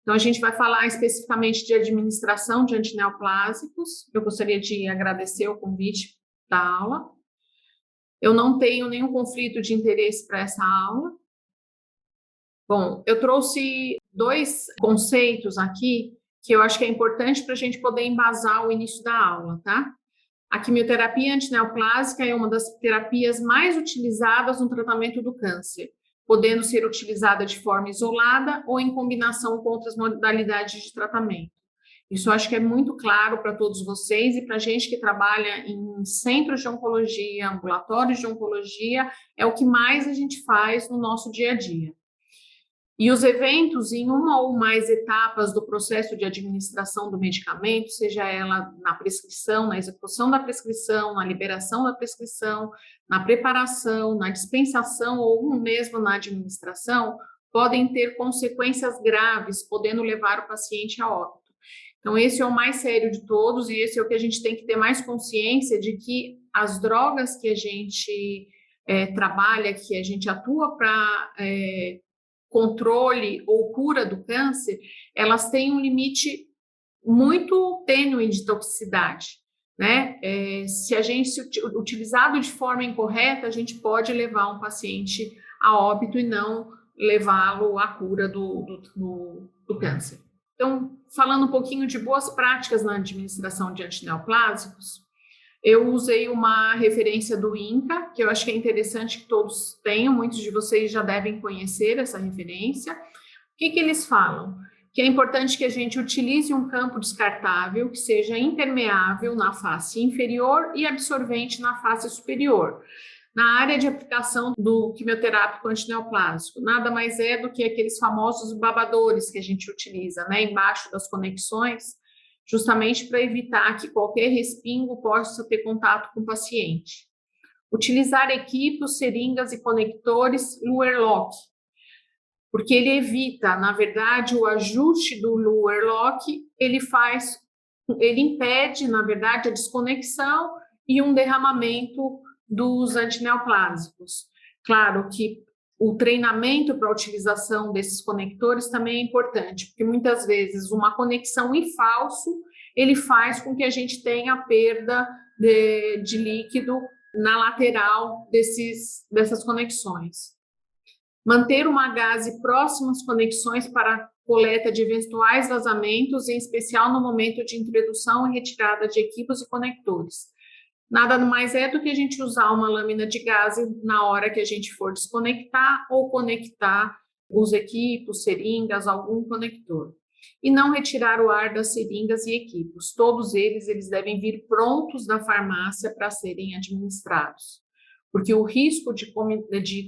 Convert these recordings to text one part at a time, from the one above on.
Então, a gente vai falar especificamente de administração de antineoplásicos. Eu gostaria de agradecer o convite da aula. Eu não tenho nenhum conflito de interesse para essa aula. Bom, eu trouxe 2 conceitos aqui que eu acho que é importante para a gente poder embasar o início da aula, tá? A quimioterapia antineoplásica é uma das terapias mais utilizadas no tratamento do câncer, podendo ser utilizada de forma isolada ou em combinação com outras modalidades de tratamento. Isso eu acho que é muito claro para todos vocês e para a gente que trabalha em centros de oncologia, ambulatórios de oncologia, é o que mais a gente faz no nosso dia a dia. E os eventos em uma ou mais etapas do processo de administração do medicamento, seja ela na prescrição, na execução da prescrição, na liberação da prescrição, na preparação, na dispensação ou mesmo na administração, podem ter consequências graves, podendo levar o paciente a óbito. Então, esse é o mais sério de todos e esse é o que a gente tem que ter mais consciência de que as drogas que a gente trabalha, que a gente atua para controle ou cura do câncer, elas têm um limite muito tênue de toxicidade, né? Se a gente utilizado de forma incorreta, a gente pode levar um paciente a óbito e não levá-lo à cura do câncer. Então, falando um pouquinho de boas práticas na administração de antineoplásicos, eu usei uma referência do INCA, que eu acho que é interessante que todos tenham, muitos de vocês já devem conhecer essa referência. O que eles falam? Que é importante que a gente utilize um campo descartável que seja impermeável na face inferior e absorvente na face superior. Na área de aplicação do quimioterápico antineoplásico, nada mais é do que aqueles famosos babadores que a gente utiliza, né, embaixo das conexões, justamente para evitar que qualquer respingo possa ter contato com o paciente. Utilizar equipos, seringas e conectores Luer-Lock, porque ele evita, na verdade, o ajuste do Luer-Lock, ele impede, na verdade, a desconexão e um derramamento dos antineoplásicos. Claro que o treinamento para a utilização desses conectores também é importante, porque muitas vezes uma conexão em falso, ele faz com que a gente tenha perda de líquido na lateral dessas conexões. Manter uma gaze próxima às conexões para coleta de eventuais vazamentos, em especial no momento de introdução e retirada de equipos e conectores. Nada mais é do que a gente usar uma lâmina de gaze na hora que a gente for desconectar ou conectar os equipos, seringas, algum conector. E não retirar o ar das seringas e equipos. Todos eles devem vir prontos da farmácia para serem administrados. Porque o risco de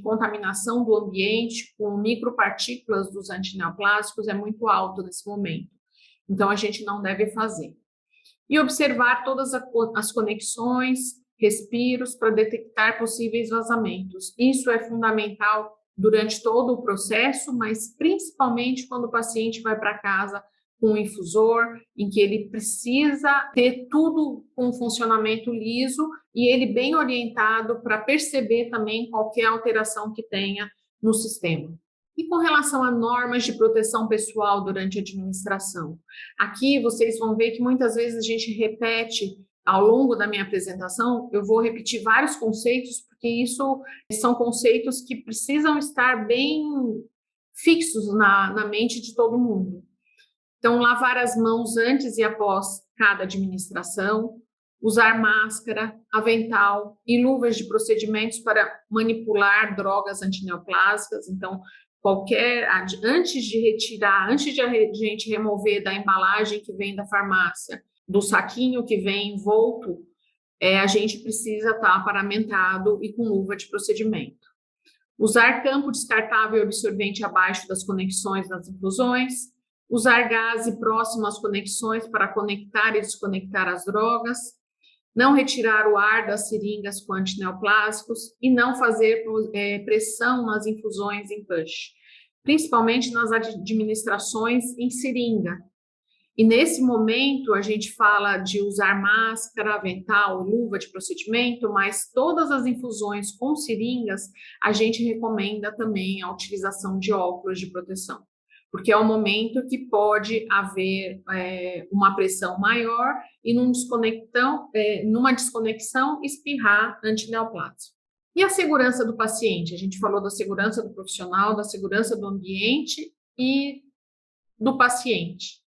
contaminação do ambiente com micropartículas dos antineoplásicos é muito alto nesse momento. Então, a gente não deve fazer. E observar todas as conexões, respiros, para detectar possíveis vazamentos. Isso é fundamental durante todo o processo, mas principalmente quando o paciente vai para casa com um infusor, em que ele precisa ter tudo com funcionamento liso e ele bem orientado para perceber também qualquer alteração que tenha no sistema. E com relação a normas de proteção pessoal durante a administração? Aqui vocês vão ver que muitas vezes a gente repete, ao longo da minha apresentação, eu vou repetir vários conceitos, porque isso são conceitos que precisam estar bem fixos na mente de todo mundo. Então, lavar as mãos antes e após cada administração, usar máscara, avental e luvas de procedimentos para manipular drogas antineoplásicas. Então, antes de retirar, antes de a gente remover da embalagem que vem da farmácia, do saquinho que vem envolto, a gente precisa estar paramentado e com luva de procedimento. Usar campo descartável absorvente abaixo das conexões das infusões, usar gaze próximo às conexões para conectar e desconectar as drogas, não retirar o ar das seringas com antineoplásicos e não fazer pressão nas infusões em push, principalmente nas administrações em seringa. E nesse momento a gente fala de usar máscara, avental, luva de procedimento, mas todas as infusões com seringas a gente recomenda também a utilização de óculos de proteção, porque é o momento que pode haver uma pressão maior e numa desconexão espirrar antineoplásico. E a segurança do paciente? A gente falou da segurança do profissional, da segurança do ambiente e do paciente.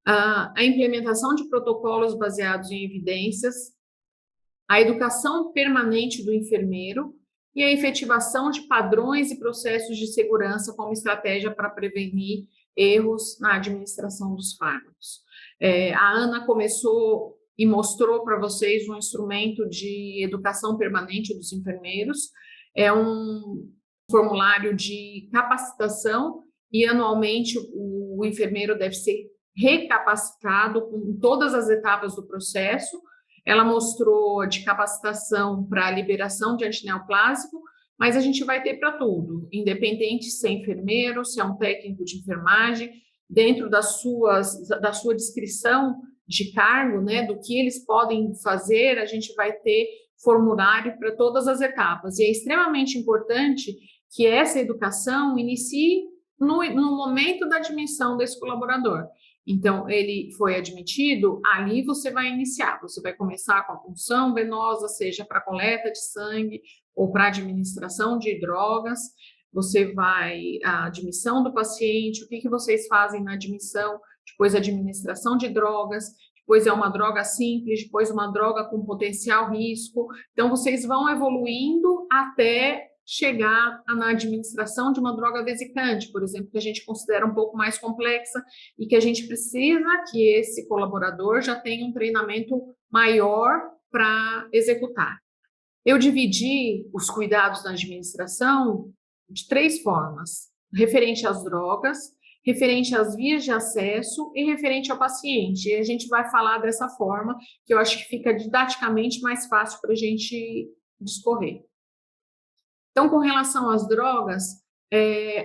A implementação de protocolos baseados em evidências, a educação permanente do enfermeiro e a efetivação de padrões e processos de segurança como estratégia para prevenir erros na administração dos fármacos. A Ana começou e mostrou para vocês um instrumento de educação permanente dos enfermeiros, é um formulário de capacitação e anualmente o enfermeiro deve ser recapacitado em todas as etapas do processo. Ela mostrou de capacitação para a liberação de antineoplásico, mas a gente vai ter para tudo, independente se é enfermeiro, se é um técnico de enfermagem, dentro da sua descrição de cargo, né, do que eles podem fazer, a gente vai ter formulário para todas as etapas. E é extremamente importante que essa educação inicie no momento da admissão desse colaborador. Então, ele foi admitido, ali você vai iniciar, você vai começar com a punção venosa, seja para coleta de sangue ou para administração de drogas, você vai, a admissão do paciente, o que vocês fazem na admissão, depois a administração de drogas, depois é uma droga simples, depois uma droga com potencial risco, então vocês vão evoluindo até chegar na administração de uma droga vesicante, por exemplo, que a gente considera um pouco mais complexa e que a gente precisa que esse colaborador já tenha um treinamento maior para executar. Eu dividi os cuidados na administração de 3 formas: referente às drogas, referente às vias de acesso e referente ao paciente. E a gente vai falar dessa forma, que eu acho que fica didaticamente mais fácil para a gente discorrer. Então, com relação às drogas,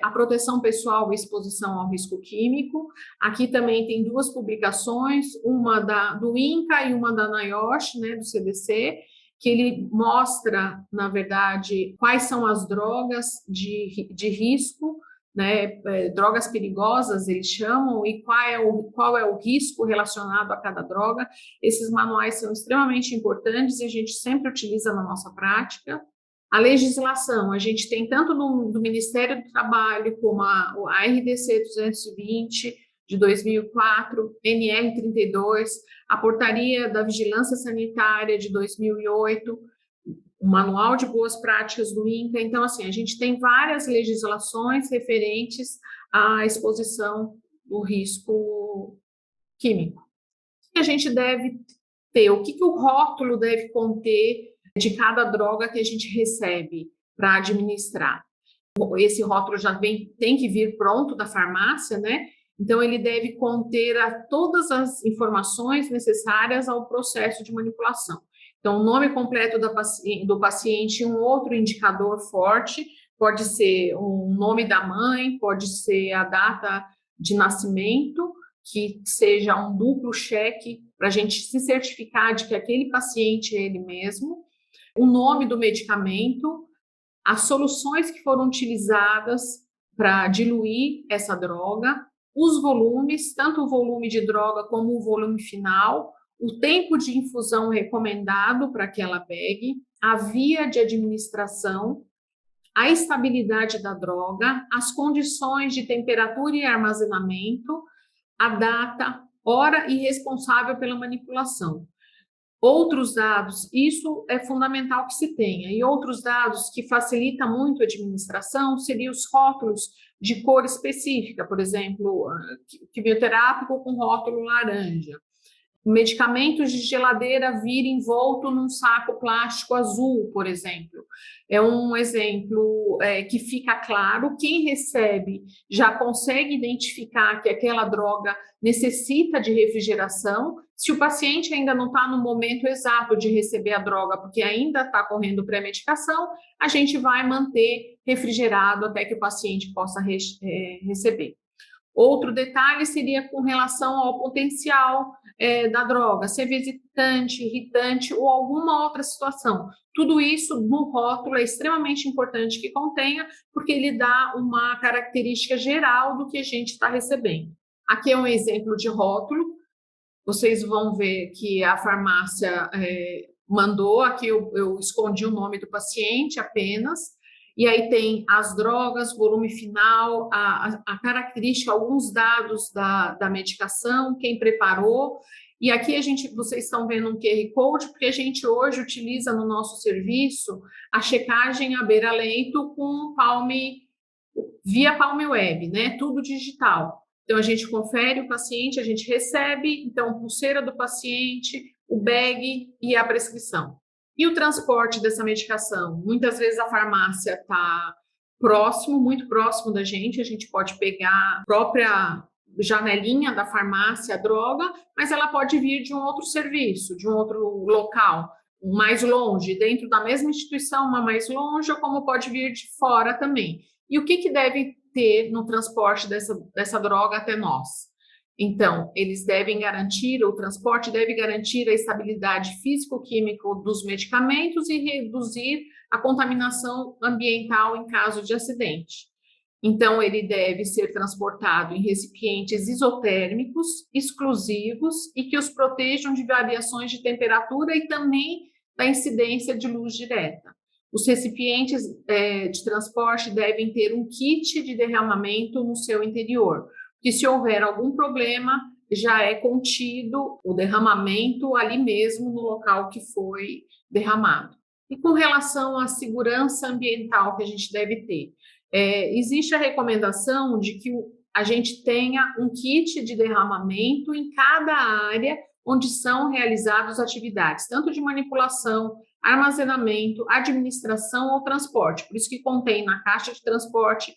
a proteção pessoal e exposição ao risco químico, aqui também tem 2 publicações, uma do INCA e uma da NIOSH, né, do CDC, que ele mostra, na verdade, quais são as drogas de risco, né, drogas perigosas, eles chamam, e qual é o risco relacionado a cada droga. Esses manuais são extremamente importantes e a gente sempre utiliza na nossa prática. A legislação, a gente tem tanto do Ministério do Trabalho, como a RDC 220 de 2004, NR 32, a Portaria da Vigilância Sanitária de 2008, o Manual de Boas Práticas do INCA. Então, assim, a gente tem várias legislações referentes à exposição do risco químico. O que a gente deve ter? O que o rótulo deve conter de cada droga que a gente recebe para administrar? Esse rótulo já tem que vir pronto da farmácia, né? Então, ele deve conter todas as informações necessárias ao processo de manipulação. Então, o nome completo do paciente e um outro indicador forte, pode ser o nome da mãe, pode ser a data de nascimento, que seja um duplo cheque para a gente se certificar de que aquele paciente é ele mesmo, o nome do medicamento, as soluções que foram utilizadas para diluir essa droga, os volumes, tanto o volume de droga como o volume final, o tempo de infusão recomendado para aquela bag, a via de administração, a estabilidade da droga, as condições de temperatura e armazenamento, a data, hora e responsável pela manipulação. Outros dados, isso é fundamental que se tenha, e outros dados que facilitam muito a administração seriam os rótulos de cor específica, por exemplo, quimioterápico com rótulo laranja. Medicamentos de geladeira vir envolto num saco plástico azul, por exemplo. É um exemplo que fica claro, quem recebe já consegue identificar que aquela droga necessita de refrigeração. Se o paciente ainda não está no momento exato de receber a droga, porque ainda está correndo pré-medicação, a gente vai manter refrigerado até que o paciente possa receber. Outro detalhe seria com relação ao potencial da droga, se é visitante, irritante ou alguma outra situação. Tudo isso no rótulo é extremamente importante que contenha, porque ele dá uma característica geral do que a gente está recebendo. Aqui é um exemplo de rótulo. Vocês vão ver que a farmácia mandou, aqui eu escondi o nome do paciente apenas, e aí tem as drogas, volume final, a característica, alguns dados da medicação, quem preparou, e aqui vocês estão vendo um QR Code, porque a gente hoje utiliza no nosso serviço a checagem à beira-leito via Palm Web, né? Tudo digital. Então, a gente confere o paciente, a gente recebe, então, pulseira do paciente, o bag e a prescrição. E o transporte dessa medicação? Muitas vezes a farmácia está muito próximo da gente, a gente pode pegar a própria janelinha da farmácia, a droga, mas ela pode vir de um outro serviço, de um outro local, mais longe, dentro da mesma instituição, uma mais longe, ou como pode vir de fora também. E o que deve ter no transporte dessa droga até nós? Então, o transporte deve garantir a estabilidade físico-química dos medicamentos e reduzir a contaminação ambiental em caso de acidente. Então, ele deve ser transportado em recipientes isotérmicos, exclusivos e que os protejam de variações de temperatura e também da incidência de luz direta. Os recipientes de transporte devem ter um kit de derramamento no seu interior, que se houver algum problema, já é contido o derramamento ali mesmo no local que foi derramado. E com relação à segurança ambiental que a gente deve ter, existe a recomendação de que a gente tenha um kit de derramamento em cada área onde são realizadas atividades, tanto de manipulação, armazenamento, administração ou transporte. Por isso que contém na caixa de transporte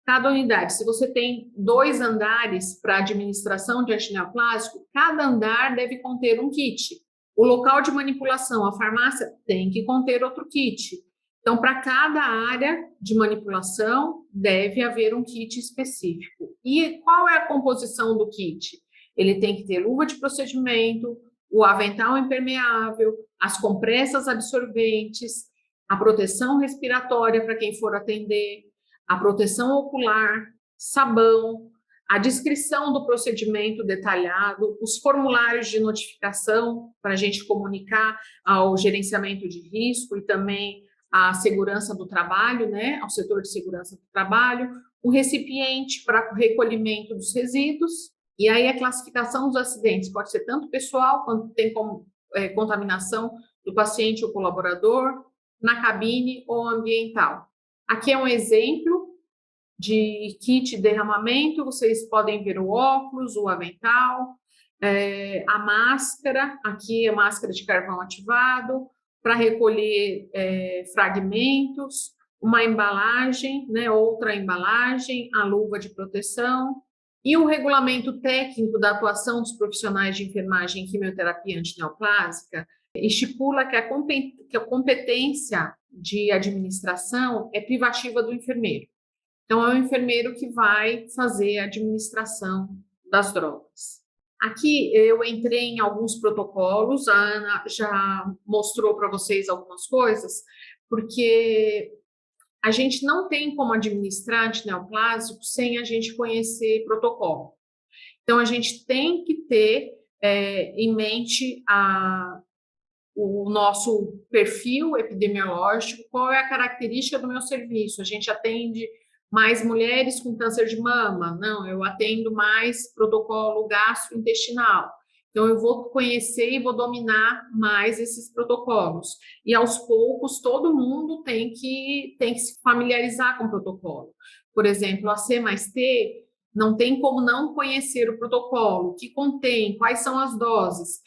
cada unidade. Se você tem 2 andares para administração de antineoplásico, cada andar deve conter um kit. O local de manipulação, a farmácia, tem que conter outro kit. Então, para cada área de manipulação, deve haver um kit específico. E qual é a composição do kit? Ele tem que ter luva de procedimento, o avental impermeável, as compressas absorventes, a proteção respiratória para quem for atender, a proteção ocular, sabão, a descrição do procedimento detalhado, os formulários de notificação para a gente comunicar ao gerenciamento de risco e também à segurança do trabalho, né, ao setor de segurança do trabalho, o recipiente para recolhimento dos resíduos, e aí a classificação dos acidentes pode ser tanto pessoal, quanto tem como contaminação do paciente ou colaborador, na cabine ou ambiental. Aqui é um exemplo de kit de derramamento, vocês podem ver o óculos, o avental, a máscara, aqui é máscara de carvão ativado, para recolher fragmentos, uma embalagem, né, outra embalagem, a luva de proteção, e o regulamento técnico da atuação dos profissionais de enfermagem em quimioterapia antineoplásica estipula que a competência de administração é privativa do enfermeiro. Então, é o enfermeiro que vai fazer a administração das drogas. Aqui eu entrei em alguns protocolos, a Ana já mostrou para vocês algumas coisas, porque a gente não tem como administrar antineoplásico sem a gente conhecer protocolo. Então, a gente tem que ter em mente o nosso perfil epidemiológico, qual é a característica do meu serviço. A gente atende mais mulheres com câncer de mama? Não, eu atendo mais protocolo gastrointestinal. Então, eu vou conhecer e vou dominar mais esses protocolos. E, aos poucos, todo mundo tem que se familiarizar com o protocolo. Por exemplo, a C+T não tem como não conhecer o protocolo, o que contém, quais são as doses.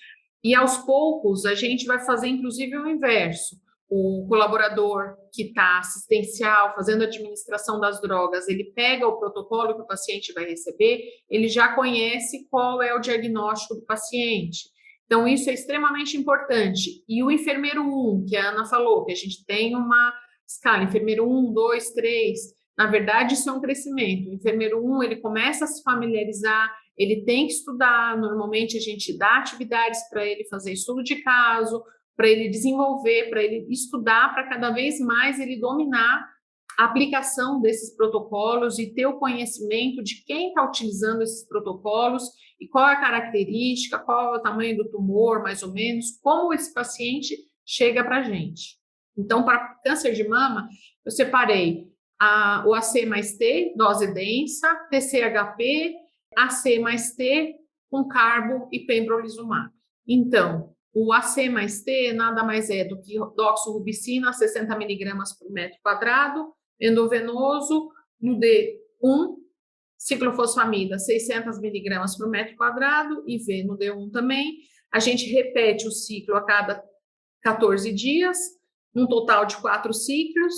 E, aos poucos, a gente vai fazer, inclusive, o inverso. O colaborador que está assistencial, fazendo a administração das drogas, ele pega o protocolo que o paciente vai receber, ele já conhece qual é o diagnóstico do paciente. Então, isso é extremamente importante. E o enfermeiro 1, que a Ana falou, que a gente tem uma escala, enfermeiro 1, 2, 3, na verdade, isso é um crescimento. O enfermeiro 1, ele começa a se familiarizar, ele tem que estudar. Normalmente a gente dá atividades para ele fazer estudo de caso, para ele desenvolver, para ele estudar, para cada vez mais ele dominar a aplicação desses protocolos e ter o conhecimento de quem está utilizando esses protocolos e qual é a característica, qual é o tamanho do tumor, mais ou menos, como esse paciente chega para a gente. Então, para câncer de mama, eu separei o AC mais T, dose densa, TCHP, AC mais T com carbo e pembrolizumab. Então, o AC mais T nada mais é do que doxorubicina, 60 miligramas por metro quadrado, endovenoso, no D1, ciclofosfamida, 600 miligramas por metro quadrado, IV no D1 também. A gente repete o ciclo a cada 14 dias, um total de 4 ciclos.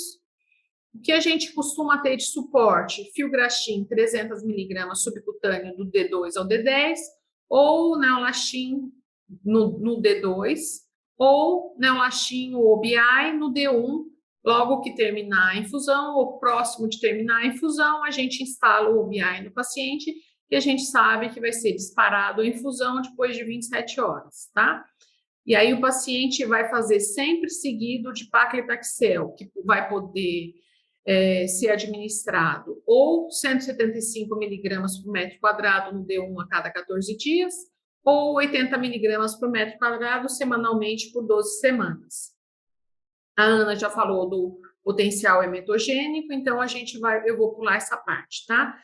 O que a gente costuma ter de suporte? Filgrastim, 300 miligramas subcutâneo do D2 ao D10, ou neolastin no D2, ou neolastin ou OBI no D1. Logo que terminar a infusão, ou próximo de terminar a infusão, a gente instala o OBI no paciente e a gente sabe que vai ser disparado a infusão depois de 27 horas, tá? E aí o paciente vai fazer sempre seguido de paclitaxel, que vai poder ser administrado ou 175 miligramas por metro quadrado no D1 a cada 14 dias, ou 80 miligramas por metro quadrado semanalmente por 12 semanas. A Ana já falou do potencial emetogênico, então eu vou pular essa parte, tá?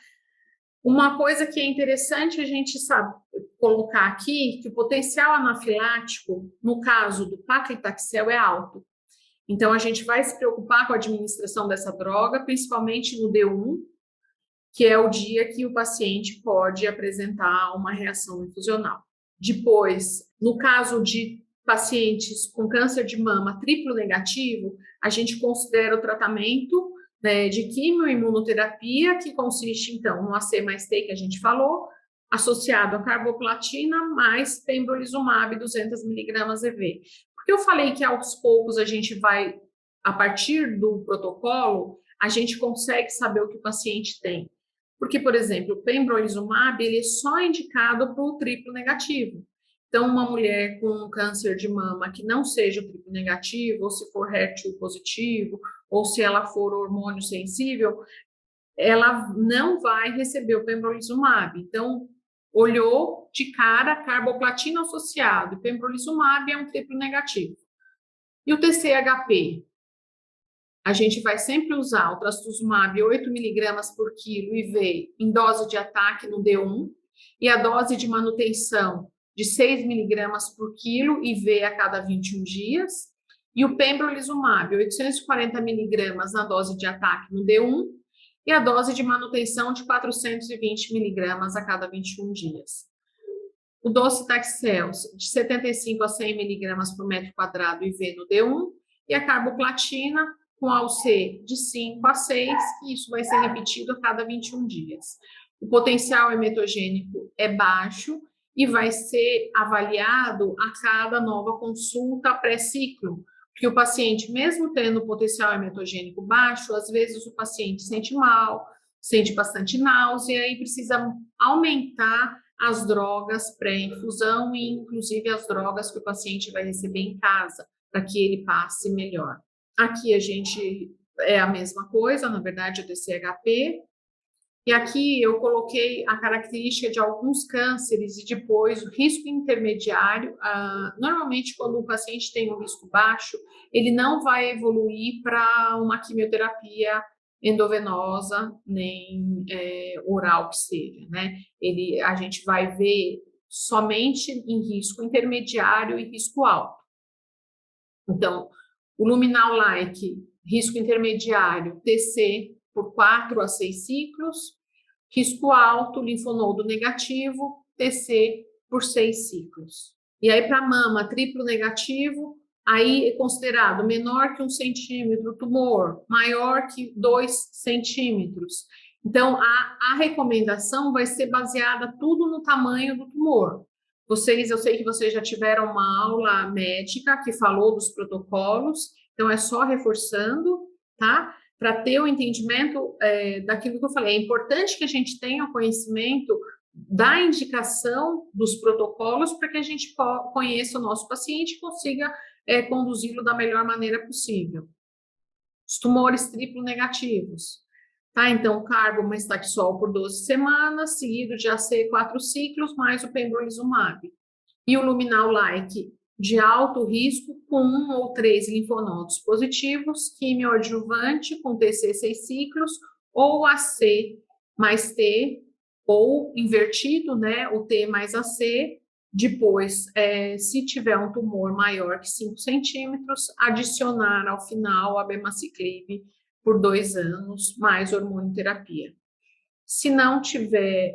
Uma coisa que é interessante a gente colocar aqui, que o potencial anafilático, no caso do paclitaxel, é alto. Então, a gente vai se preocupar com a administração dessa droga, principalmente no D1, que é o dia que o paciente pode apresentar uma reação infusional. Depois, no caso de pacientes com câncer de mama triplo negativo, a gente considera o tratamento, né, de quimioimunoterapia, que consiste, então, no AC mais T, que a gente falou, associado a carboplatina, mais pembrolizumab, 200 miligramas EV. Porque eu falei que aos poucos a gente vai, a partir do protocolo, a gente consegue saber o que o paciente tem. Porque, por exemplo, o pembrolizumab, ele é só indicado para o triplo negativo. Então, uma mulher com câncer de mama que não seja o triplo negativo, ou se for HER2 positivo, ou se ela for hormônio sensível, ela não vai receber o pembrolizumab. Então, olhou de cara, carboplatina associado, e pembrolizumab é um triplo negativo. E o TCHP? A gente vai sempre usar o trastuzumab 8 miligramas por quilo IV em dose de ataque no D1 e a dose de manutenção de 6 miligramas por quilo IV a cada 21 dias. E o pembrolizumab 840 miligramas na dose de ataque no D1 e a dose de manutenção de 420 miligramas a cada 21 dias. O docetaxel de 75 a 100 miligramas por metro quadrado IV no D1 e a carboplatina com AUC de 5 a 6, e isso vai ser repetido a cada 21 dias. O potencial emetogênico é baixo e vai ser avaliado a cada nova consulta pré-ciclo, porque o paciente, mesmo tendo potencial emetogênico baixo, às vezes o paciente sente mal, sente bastante náusea e precisa aumentar as drogas pré-infusão e, inclusive, as drogas que o paciente vai receber em casa, para que ele passe melhor. Aqui a gente é a mesma coisa, na verdade, o TCHP. E aqui eu coloquei a característica de alguns cânceres e depois o risco intermediário. Normalmente, quando o paciente tem um risco baixo, ele não vai evoluir para uma quimioterapia endovenosa, nem oral que seja, né? A gente vai ver somente em risco intermediário e risco alto. Então, o luminal-like, risco intermediário, TC, por 4 a 6 ciclos, risco alto, linfonodo negativo, TC, por 6 ciclos. E aí, para mama, triplo negativo, aí é considerado menor que 1 centímetro, tumor maior que 2 centímetros. Então, a recomendação vai ser baseada tudo no tamanho do tumor. Eu sei que vocês já tiveram uma aula médica que falou dos protocolos, então é só reforçando, tá? Para ter o entendimento daquilo que eu falei. É importante que a gente tenha o conhecimento dá indicação dos protocolos para que a gente conheça o nosso paciente e consiga conduzi-lo da melhor maneira possível. Os tumores triplo negativos, tá? Então, carbomestaxol por 12 semanas, seguido de AC 4 ciclos, mais o pembrolizumab. E o luminal-like de alto risco com 1 ou 3 linfonodos positivos, quimioadjuvante com TC 6 ciclos, ou AC mais T, ou invertido, né, o T mais AC. Depois, se tiver um tumor maior que 5 centímetros, adicionar ao final a abemaciclib por 2 anos, mais hormonioterapia. Se não tiver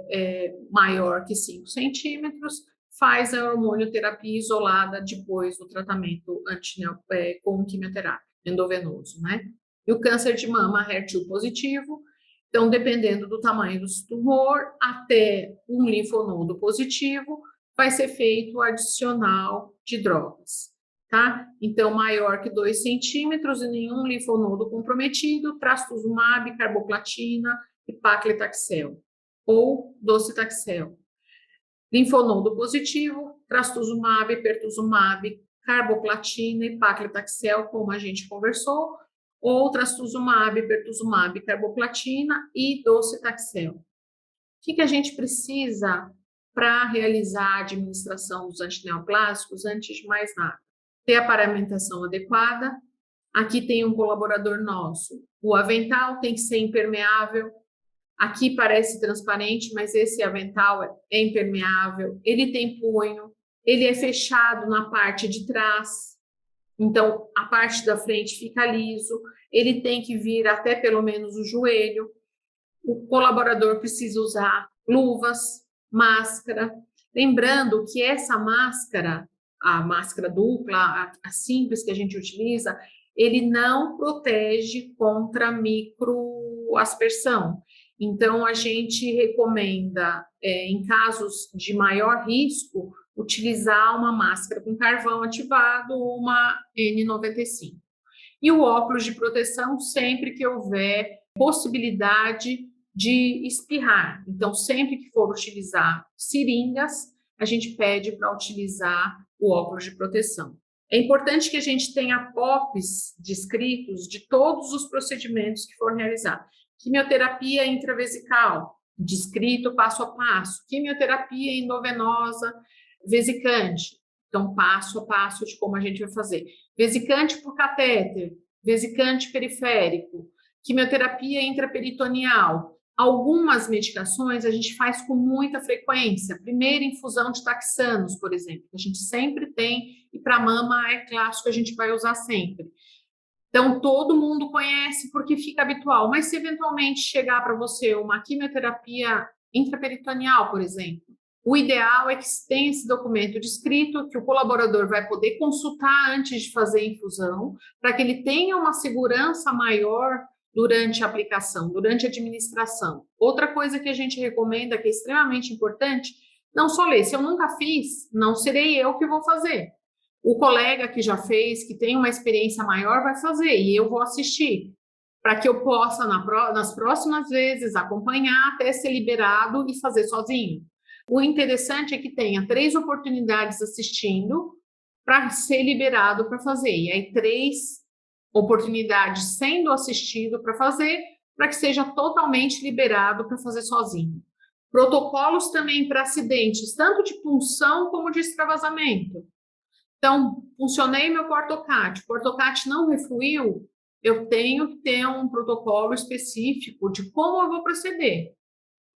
maior que 5 centímetros, faz a hormonioterapia isolada depois do tratamento com quimioterapia endovenoso, né? E o câncer de mama HER2 positivo, então, dependendo do tamanho do tumor, até um linfonodo positivo, vai ser feito o adicional de drogas, tá? Então, maior que 2 centímetros e nenhum linfonodo comprometido, trastuzumab, carboplatina e paclitaxel, ou docetaxel. Linfonodo positivo, trastuzumab, pertuzumab, carboplatina e paclitaxel, como a gente conversou, ou trastuzumab, pertuzumab, carboplatina e docetaxel. O que a gente precisa para realizar a administração dos antineoplásicos? Antes de mais nada, ter a paramentação adequada. Aqui tem um colaborador nosso. O avental tem que ser impermeável. Aqui parece transparente, mas esse avental é impermeável. Ele tem punho, ele é fechado na parte de trás. Então, a parte da frente fica liso. Ele tem que vir até pelo menos o joelho. O colaborador precisa usar luvas, máscara. Lembrando que essa máscara, a máscara dupla, a simples que a gente utiliza, ele não protege contra microaspersão. Então, a gente recomenda, em casos de maior risco, utilizar uma máscara com carvão ativado ou uma N95. E o óculos de proteção sempre que houver possibilidade de espirrar. Então, sempre que for utilizar seringas, a gente pede para utilizar o óculos de proteção. É importante que a gente tenha POPs descritos de todos os procedimentos que for realizados. Quimioterapia intravesical, descrito passo a passo. Quimioterapia endovenosa vesicante, então passo a passo de como a gente vai fazer. Vesicante por catéter, vesicante periférico, quimioterapia intraperitoneal. Algumas medicações a gente faz com muita frequência. Primeira infusão de taxanos, por exemplo, que a gente sempre tem, e para mama é clássico, a gente vai usar sempre. Então, todo mundo conhece porque fica habitual, mas se eventualmente chegar para você uma quimioterapia intraperitoneal, por exemplo, o ideal é que tenha esse documento descrito, que o colaborador vai poder consultar antes de fazer a infusão, para que ele tenha uma segurança maior durante a aplicação, durante a administração. Outra coisa que a gente recomenda, que é extremamente importante, não só ler. Se eu nunca fiz, não serei eu que vou fazer. O colega que já fez, que tem uma experiência maior, vai fazer e eu vou assistir, para que eu possa, nas próximas vezes, acompanhar até ser liberado e fazer sozinho. O interessante é que tenha 3 oportunidades assistindo para ser liberado para fazer. E aí, 3 oportunidades sendo assistido para fazer, para que seja totalmente liberado para fazer sozinho. Protocolos também para acidentes, tanto de punção como de extravasamento. Então, funcionei meu portocate, o portocate não refluiu, eu tenho que ter um protocolo específico de como eu vou proceder.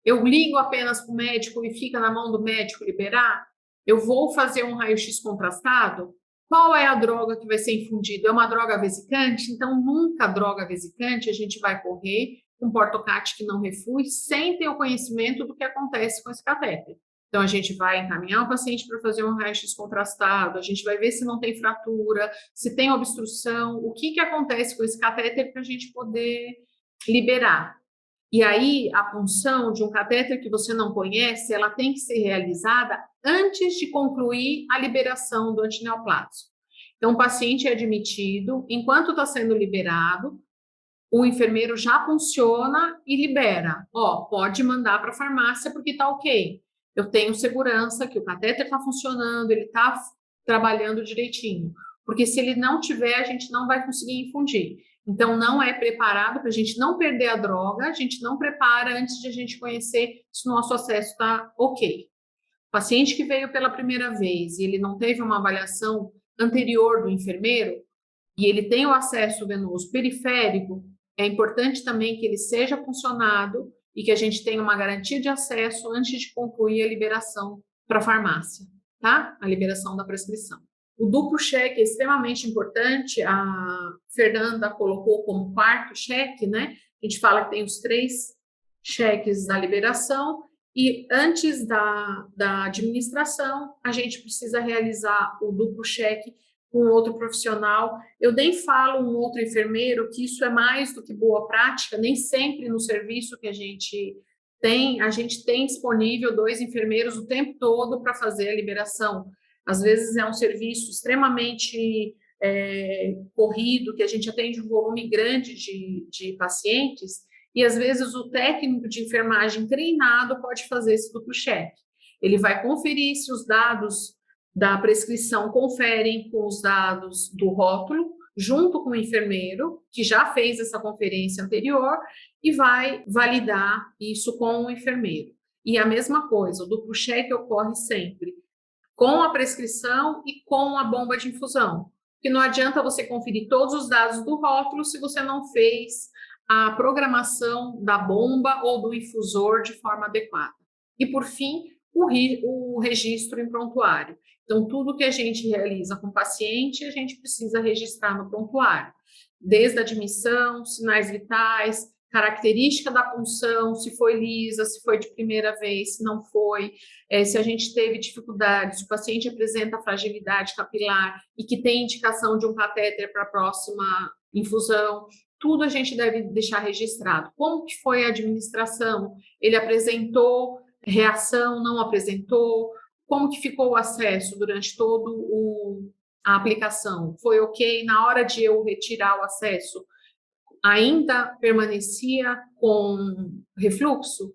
Eu ligo apenas para o médico e fica na mão do médico liberar? Eu vou fazer um raio-x contrastado? Qual é a droga que vai ser infundida? É uma droga vesicante? Então, nunca droga vesicante a gente vai correr com portocate que não reflui sem ter o conhecimento do que acontece com esse catéter. Então, a gente vai encaminhar o paciente para fazer um raio-x contrastado, a gente vai ver se não tem fratura, se tem obstrução, o que acontece com esse catéter para a gente poder liberar. E aí, a punção de um catéter que você não conhece, ela tem que ser realizada antes de concluir a liberação do antineoplásico. Então, o paciente é admitido, enquanto está sendo liberado, o enfermeiro já funciona e libera. Ó, pode mandar para a farmácia porque está ok. eu tenho segurança que o catéter está funcionando, ele está trabalhando direitinho. Porque se ele não tiver, a gente não vai conseguir infundir. Então, não é preparado para a gente não perder a droga, a gente não prepara antes de a gente conhecer se o nosso acesso está ok. Paciente que veio pela primeira vez e ele não teve uma avaliação anterior do enfermeiro, e ele tem o acesso venoso periférico, é importante também que ele seja puncionado e que a gente tenha uma garantia de acesso antes de concluir a liberação para a farmácia, tá? A liberação da prescrição. O duplo cheque é extremamente importante, a Fernanda colocou como quarto cheque, né? A gente fala que tem os 3 cheques da liberação, e antes da administração, a gente precisa realizar o duplo cheque com outro profissional. Eu nem falo um outro enfermeiro, que isso é mais do que boa prática, nem sempre no serviço que a gente tem disponível 2 enfermeiros o tempo todo para fazer a liberação. Às vezes é um serviço extremamente corrido, que a gente atende um volume grande de pacientes, e às vezes o técnico de enfermagem treinado pode fazer esse duplo cheque. Ele vai conferir se os dados da prescrição conferem com os dados do rótulo, junto com o enfermeiro, que já fez essa conferência anterior, e vai validar isso com o enfermeiro. E a mesma coisa, o duplo cheque ocorre sempre com a prescrição e com a bomba de infusão, porque não adianta você conferir todos os dados do rótulo se você não fez a programação da bomba ou do infusor de forma adequada. E, por fim, o registro em prontuário. Então, tudo que a gente realiza com o paciente, a gente precisa registrar no prontuário, desde a admissão, sinais vitais, característica da punção, se foi lisa, se foi de primeira vez, se não foi, se a gente teve dificuldade, se o paciente apresenta fragilidade capilar e que tem indicação de um catéter para a próxima infusão, tudo a gente deve deixar registrado. Como que foi a administração? Ele apresentou reação, não apresentou? Como que ficou o acesso durante todo a aplicação? Foi ok? Na hora de eu retirar o acesso, ainda permanecia com refluxo?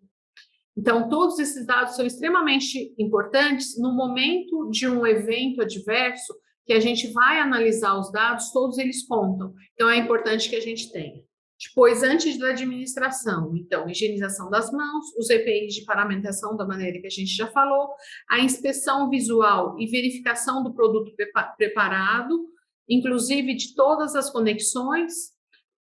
Então, todos esses dados são extremamente importantes no momento de um evento adverso, que a gente vai analisar os dados, todos eles contam. Então, é importante que a gente tenha. Depois, antes da administração, então, higienização das mãos, os EPIs de paramentação da maneira que a gente já falou, a inspeção visual e verificação do produto preparado, inclusive de todas as conexões,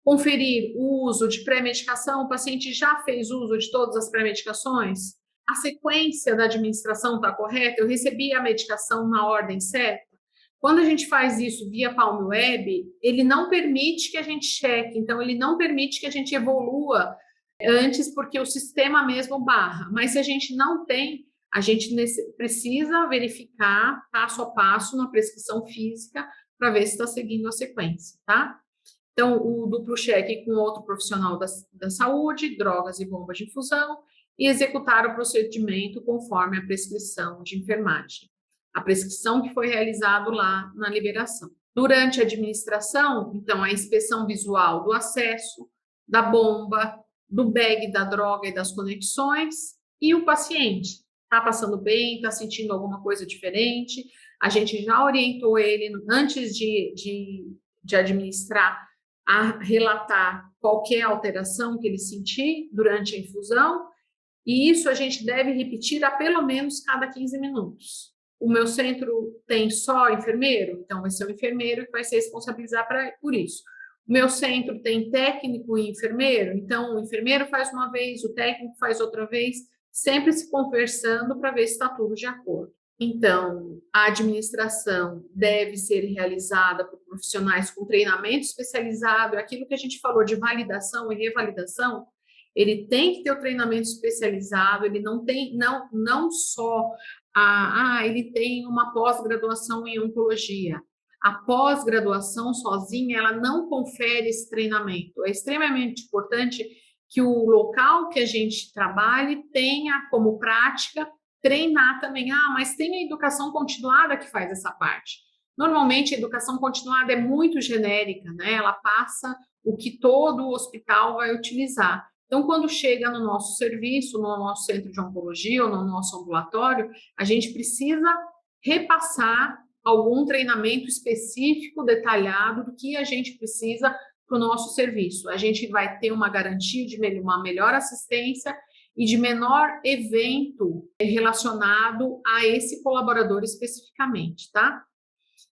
conferir o uso de pré-medicação, o paciente já fez uso de todas as pré-medicações? A sequência da administração está correta? Eu recebi a medicação na ordem certa? Quando a gente faz isso via Palm Web, ele não permite que a gente cheque, então ele não permite que a gente evolua antes, porque o sistema mesmo barra. Mas se a gente não tem, a gente precisa verificar passo a passo na prescrição física para ver se está seguindo a sequência, tá? Então, o duplo cheque com outro profissional da saúde, drogas e bombas de infusão, e executar o procedimento conforme a prescrição de enfermagem. A prescrição que foi realizado lá na liberação. Durante a administração, então, a inspeção visual do acesso, da bomba, do bag da droga e das conexões, e o paciente. Está passando bem, está sentindo alguma coisa diferente, a gente já orientou ele antes de administrar a relatar qualquer alteração que ele sentir durante a infusão, e isso a gente deve repetir a pelo menos cada 15 minutos. O meu centro tem só enfermeiro, então vai ser o enfermeiro que vai se responsabilizar por isso. O meu centro tem técnico e enfermeiro, então o enfermeiro faz uma vez, o técnico faz outra vez, sempre se conversando para ver se está tudo de acordo. Então, a administração deve ser realizada por profissionais com treinamento especializado, aquilo que a gente falou de validação e revalidação, ele tem que ter o treinamento especializado, ele não tem, não só, ele tem uma pós-graduação em oncologia. A pós-graduação sozinha, ela não confere esse treinamento. É extremamente importante que o local que a gente trabalhe tenha como prática treinar também. Mas tem a educação continuada que faz essa parte. Normalmente, a educação continuada é muito genérica, né? Ela passa o que todo o hospital vai utilizar. Então, quando chega no nosso serviço, no nosso centro de oncologia ou no nosso ambulatório, a gente precisa repassar algum treinamento específico, detalhado, do que a gente precisa para o nosso serviço. A gente vai ter uma garantia de uma melhor assistência e de menor evento relacionado a esse colaborador especificamente, tá?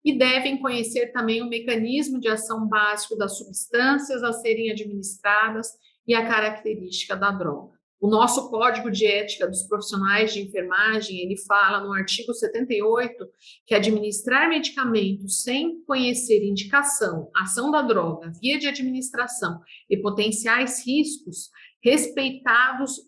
E devem conhecer também o mecanismo de ação básico das substâncias a serem administradas e a característica da droga. O nosso Código de Ética dos Profissionais de Enfermagem, ele fala no artigo 78 que administrar medicamentos sem conhecer indicação, ação da droga, via de administração e potenciais riscos, respeitados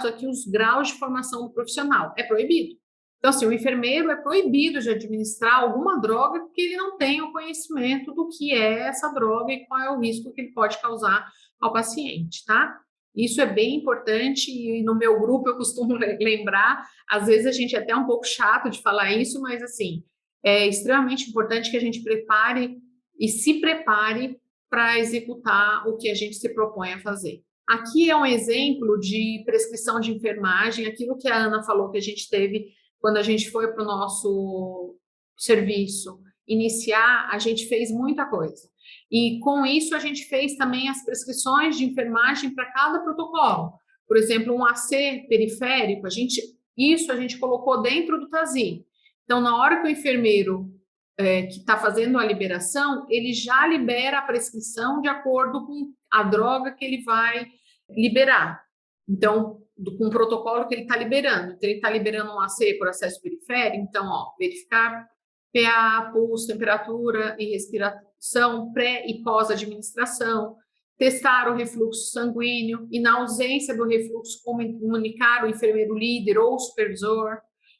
aqui os graus de formação do profissional, é proibido. Então, assim, o enfermeiro é proibido de administrar alguma droga porque ele não tem o conhecimento do que é essa droga e qual é o risco que ele pode causar ao paciente, tá? Isso é bem importante e no meu grupo eu costumo lembrar, às vezes a gente é até um pouco chato de falar isso, mas assim, é extremamente importante que a gente prepare e se prepare para executar o que a gente se propõe a fazer. Aqui é um exemplo de prescrição de enfermagem, aquilo que a Ana falou que a gente teve quando a gente foi para o nosso serviço iniciar, a gente fez muita coisa. E com isso a gente fez também as prescrições de enfermagem para cada protocolo. Por exemplo, um AC periférico, a gente colocou dentro do TASI. Então, na hora que o enfermeiro que está fazendo a liberação, ele já libera a prescrição de acordo com a droga que ele vai liberar. Então, com o protocolo que ele está liberando. Então, ele está liberando um AC por acesso periférico, então, verificar pH, pulso, temperatura e respiração pré e pós-administração, testar o refluxo sanguíneo e, na ausência do refluxo, comunicar o enfermeiro líder ou o supervisor,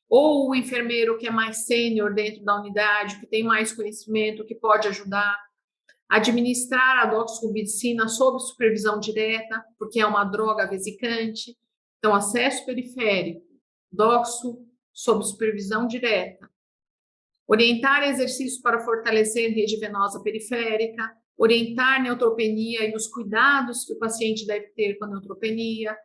ou o enfermeiro que é mais sênior dentro da unidade, que tem mais conhecimento, que pode ajudar. Administrar a doxorubicina sob supervisão direta, porque é uma droga vesicante. Então, acesso periférico, doxo sob supervisão direta. Orientar exercícios para fortalecer rede venosa periférica, orientar neutropenia e os cuidados que o paciente deve ter com a neutropenia,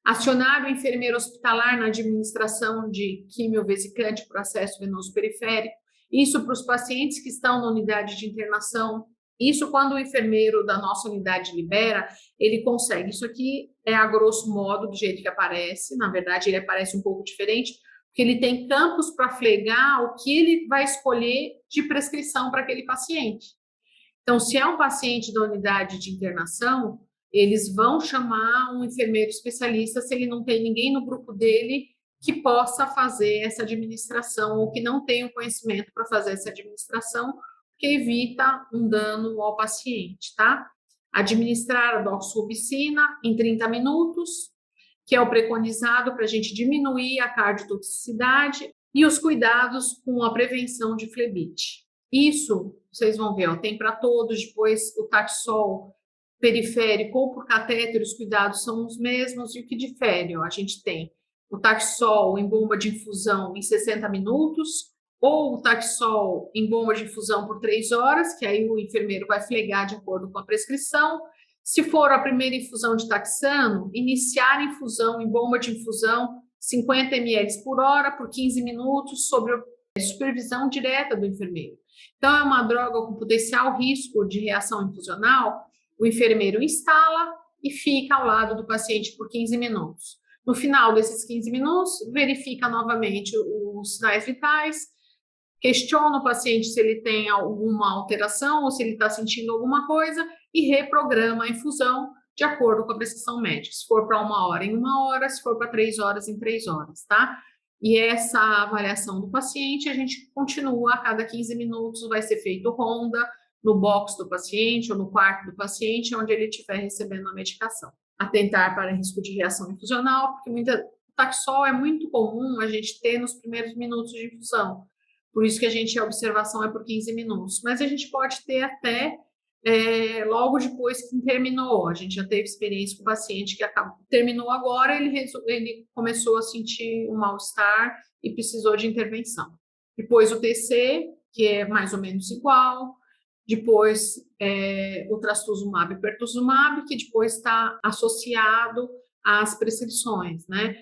acionar o enfermeiro hospitalar na administração de quimiovesicante para acesso venoso periférico, isso para os pacientes que estão na unidade de internação. Isso quando o enfermeiro da nossa unidade libera, ele consegue. Isso aqui é a grosso modo do jeito que aparece, na verdade ele aparece um pouco diferente, porque ele tem campos para flegar o que ele vai escolher de prescrição para aquele paciente. Então, se é um paciente da unidade de internação, eles vão chamar um enfermeiro especialista se ele não tem ninguém no grupo dele que possa fazer essa administração ou que não tenha o conhecimento para fazer essa administração, que evita um dano ao paciente, tá? Administrar a doxorubicina em 30 minutos, que é o preconizado para a gente diminuir a cardiotoxicidade e os cuidados com a prevenção de flebite. Isso, vocês vão ver, tem para todos, depois o Taxol periférico ou por catéter, os cuidados são os mesmos, e o que difere? A gente tem o Taxol em bomba de infusão em 60 minutos, ou o Taxol em bomba de infusão por 3 horas, que aí o enfermeiro vai flegar de acordo com a prescrição. Se for a primeira infusão de taxano, iniciar a infusão em bomba de infusão 50 ml por hora, por 15 minutos, sob a supervisão direta do enfermeiro. Então, é uma droga com potencial risco de reação infusional, o enfermeiro instala e fica ao lado do paciente por 15 minutos. No final desses 15 minutos, verifica novamente os sinais vitais, questiona o paciente se ele tem alguma alteração ou se ele está sentindo alguma coisa e reprograma a infusão de acordo com a prescrição médica. Se for para 1 hora, em 1 hora, se for para 3 horas, em 3 horas, tá? E essa avaliação do paciente, a gente continua a cada 15 minutos, vai ser feito ronda no box do paciente ou no quarto do paciente, onde ele estiver recebendo a medicação. Atentar para risco de reação infusional, porque o Taxol é muito comum a gente ter nos primeiros minutos de infusão. Por isso que a observação é por 15 minutos. Mas a gente pode ter até logo depois que terminou. A gente já teve experiência com o paciente que terminou agora, ele começou a sentir um mal-estar e precisou de intervenção. Depois o TC, que é mais ou menos igual. depois o trastuzumab e pertuzumab, que depois está associado às prescrições, né?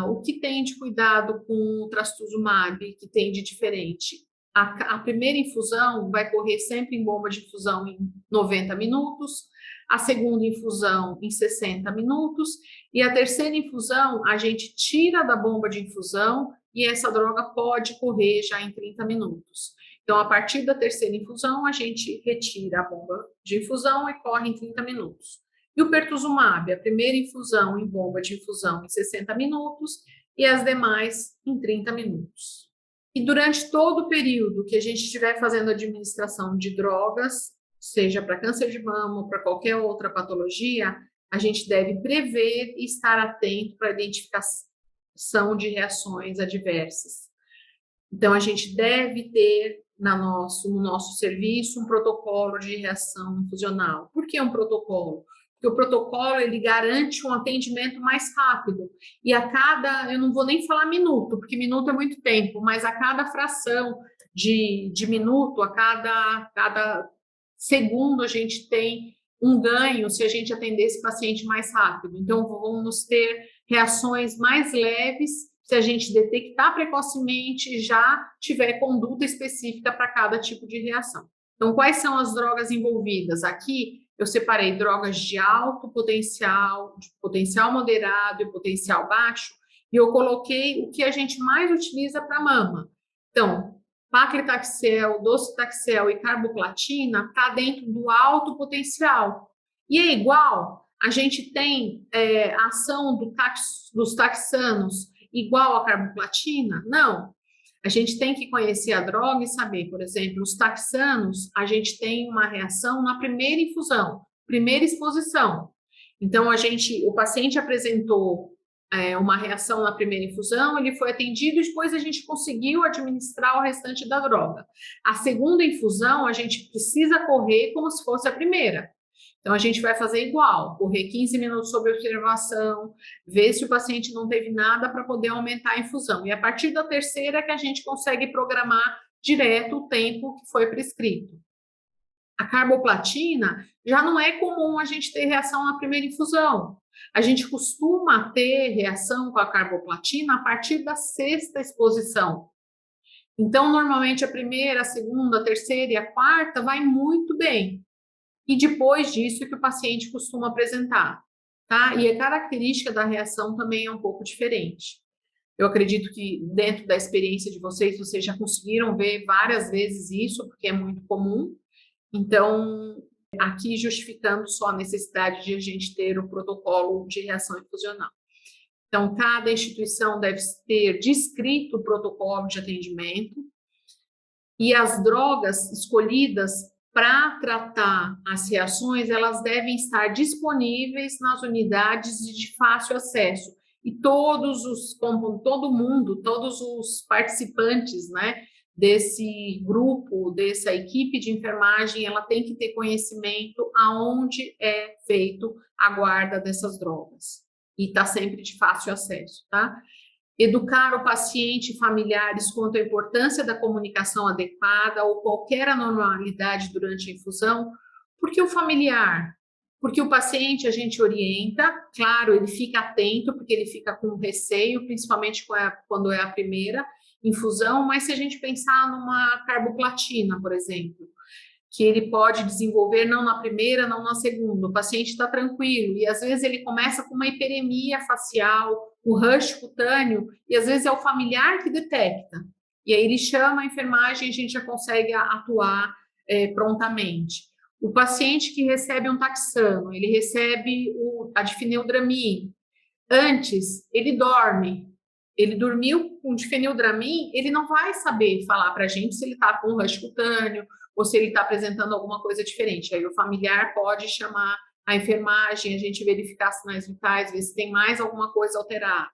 O que tem de cuidado com o trastuzumab, que tem de diferente? A primeira infusão vai correr sempre em bomba de infusão em 90 minutos, a segunda infusão em 60 minutos, e a terceira infusão a gente tira da bomba de infusão e essa droga pode correr já em 30 minutos. Então, a partir da terceira infusão, a gente retira a bomba de infusão e corre em 30 minutos. E o pertuzumab, a primeira infusão em bomba de infusão em 60 minutos e as demais em 30 minutos. E durante todo o período que a gente estiver fazendo administração de drogas, seja para câncer de mama ou para qualquer outra patologia, a gente deve prever e estar atento para a identificação de reações adversas. Então, a gente deve ter no nosso serviço um protocolo de reação infusional. Por que um protocolo? Porque o protocolo ele garante um atendimento mais rápido. E eu não vou nem falar minuto, porque minuto é muito tempo, mas a cada fração de minuto, a cada segundo, a gente tem um ganho se a gente atender esse paciente mais rápido. Então, vamos ter reações mais leves se a gente detectar precocemente e já tiver conduta específica para cada tipo de reação. Então, quais são as drogas envolvidas? Aqui eu separei drogas de alto potencial, de potencial moderado e potencial baixo, e eu coloquei o que a gente mais utiliza para mama. Então, paclitaxel, docetaxel e carboplatina está dentro do alto potencial. E é igual, a gente tem a ação dos taxanos igual a carboplatina? Não. A gente tem que conhecer a droga e saber, por exemplo, os taxanos, a gente tem uma reação na primeira infusão, primeira exposição. Então, o paciente apresentou uma reação na primeira infusão, ele foi atendido e depois a gente conseguiu administrar o restante da droga. A segunda infusão, a gente precisa correr como se fosse a primeira. Então, a gente vai fazer igual, correr 15 minutos sob observação, ver se o paciente não teve nada para poder aumentar a infusão. E a partir da terceira é que a gente consegue programar direto o tempo que foi prescrito. A carboplatina, já não é comum a gente ter reação na primeira infusão. A gente costuma ter reação com a carboplatina a partir da sexta exposição. Então, normalmente, a primeira, a segunda, a terceira e a quarta vai muito bem. E depois disso que o paciente costuma apresentar, tá? E a característica da reação também é um pouco diferente. Eu acredito que dentro da experiência de vocês já conseguiram ver várias vezes isso, porque é muito comum. Então, aqui justificando só a necessidade de a gente ter o protocolo de reação infusional. Então, cada instituição deve ter descrito o protocolo de atendimento e as drogas escolhidas para tratar as reações, elas devem estar disponíveis nas unidades de fácil acesso. E todo mundo, todos os participantes, né, desse grupo, dessa equipe de enfermagem, ela tem que ter conhecimento aonde é feito a guarda dessas drogas. E está sempre de fácil acesso, tá? Educar o paciente e familiares quanto à importância da comunicação adequada ou qualquer anormalidade durante a infusão, porque o familiar, porque o paciente a gente orienta, claro, ele fica atento, porque ele fica com receio, principalmente quando é a primeira infusão, mas se a gente pensar numa carboplatina, por exemplo, que ele pode desenvolver não na primeira, não na segunda, o paciente está tranquilo, e às vezes ele começa com uma hiperemia facial, o rush cutâneo, e às vezes é o familiar que detecta, e aí ele chama a enfermagem e a gente já consegue atuar prontamente. O paciente que recebe um taxano, ele recebe a difenildramine, antes ele dorme, ele dormiu com difenildramine, ele não vai saber falar para a gente se ele está com rush cutâneo, ou se ele está apresentando alguma coisa diferente. Aí o familiar pode chamar a enfermagem, a gente verificar sinais vitais, ver se tem mais alguma coisa alterada.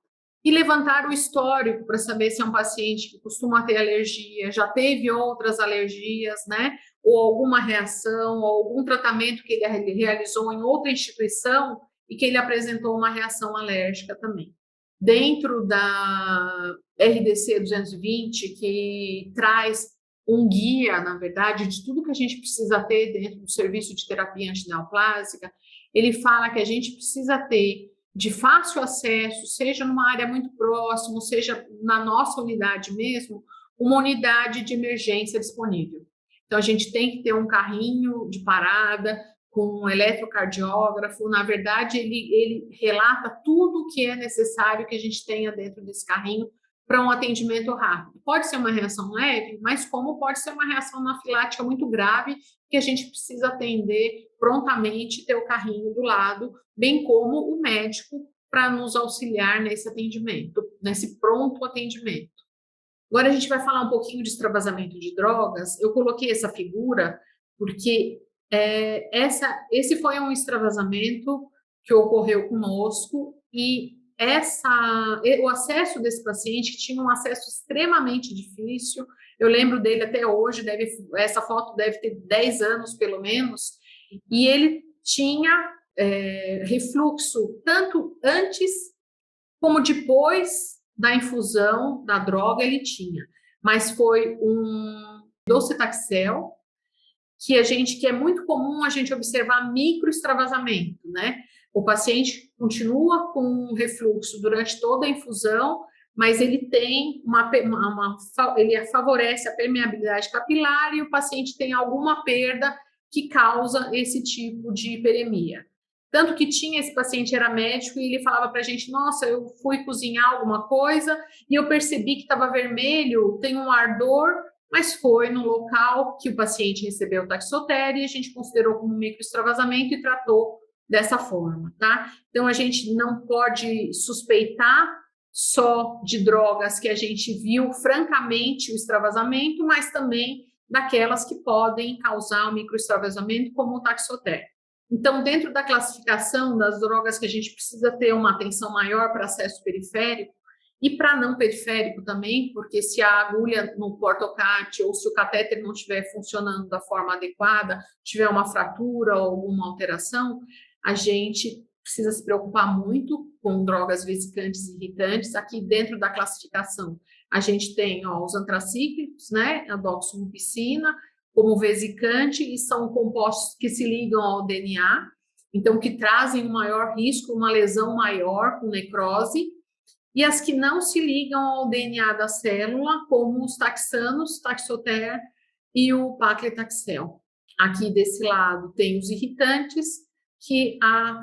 E levantar o histórico para saber se é um paciente que costuma ter alergia, já teve outras alergias, né? Ou alguma reação, ou algum tratamento que ele realizou em outra instituição e que ele apresentou uma reação alérgica também. Dentro da RDC 220, que traz um guia, na verdade, de tudo que a gente precisa ter dentro do serviço de terapia antineoplásica. Ele fala que a gente precisa ter de fácil acesso, seja numa área muito próxima, seja na nossa unidade mesmo, uma unidade de emergência disponível. Então, a gente tem que ter um carrinho de parada com um eletrocardiógrafo. Na verdade, ele relata tudo o que é necessário que a gente tenha dentro desse carrinho para um atendimento rápido. Pode ser uma reação leve, mas como pode ser uma reação anafilática muito grave, que a gente precisa atender prontamente, ter o carrinho do lado, bem como o médico para nos auxiliar nesse atendimento, nesse pronto atendimento. Agora a gente vai falar um pouquinho de extravasamento de drogas. Eu coloquei essa figura porque esse foi um extravasamento que ocorreu conosco e o acesso desse paciente, que tinha um acesso extremamente difícil, eu lembro dele até hoje, essa foto deve ter 10 anos pelo menos, e ele tinha refluxo tanto antes como depois da infusão da droga ele tinha, mas foi um docetaxel, que é muito comum a gente observar microextravasamento, né? O paciente continua com refluxo durante toda a infusão, mas ele tem ele favorece a permeabilidade capilar e o paciente tem alguma perda que causa esse tipo de hiperemia. Tanto que esse paciente era médico e ele falava para a gente, nossa, eu fui cozinhar alguma coisa e eu percebi que estava vermelho, tem um ardor, mas foi no local que o paciente recebeu o Taxotere e a gente considerou como microextravasamento e tratou dessa forma, tá? Então, a gente não pode suspeitar só de drogas que a gente viu francamente o extravasamento, mas também daquelas que podem causar o microextravasamento, como o Taxotere. Então, dentro da classificação das drogas que a gente precisa ter uma atenção maior para acesso periférico, e para não periférico também, porque se a agulha no portocate ou se o catéter não estiver funcionando da forma adequada, tiver uma fratura ou alguma alteração, a gente precisa se preocupar muito com drogas vesicantes e irritantes. Aqui dentro da classificação, a gente tem os antracíclicos, né, a doxorubicina, como vesicante, e são compostos que se ligam ao DNA, então que trazem um maior risco, uma lesão maior com necrose, e as que não se ligam ao DNA da célula, como os taxanos, Taxotere e o paclitaxel. Aqui desse lado tem os irritantes, que a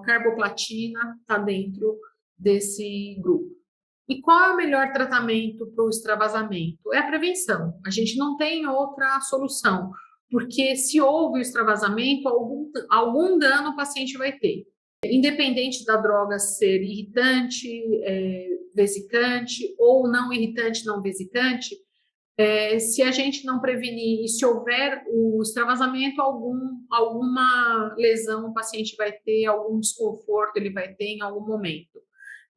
carboplatina está dentro desse grupo. E qual é o melhor tratamento para o extravasamento? É a prevenção. A gente não tem outra solução, porque se houve o extravasamento, algum dano o paciente vai ter. Independente da droga ser irritante, vesicante ou não irritante, não vesicante, se a gente não prevenir e se houver o extravasamento, alguma lesão o paciente vai ter, algum desconforto ele vai ter em algum momento.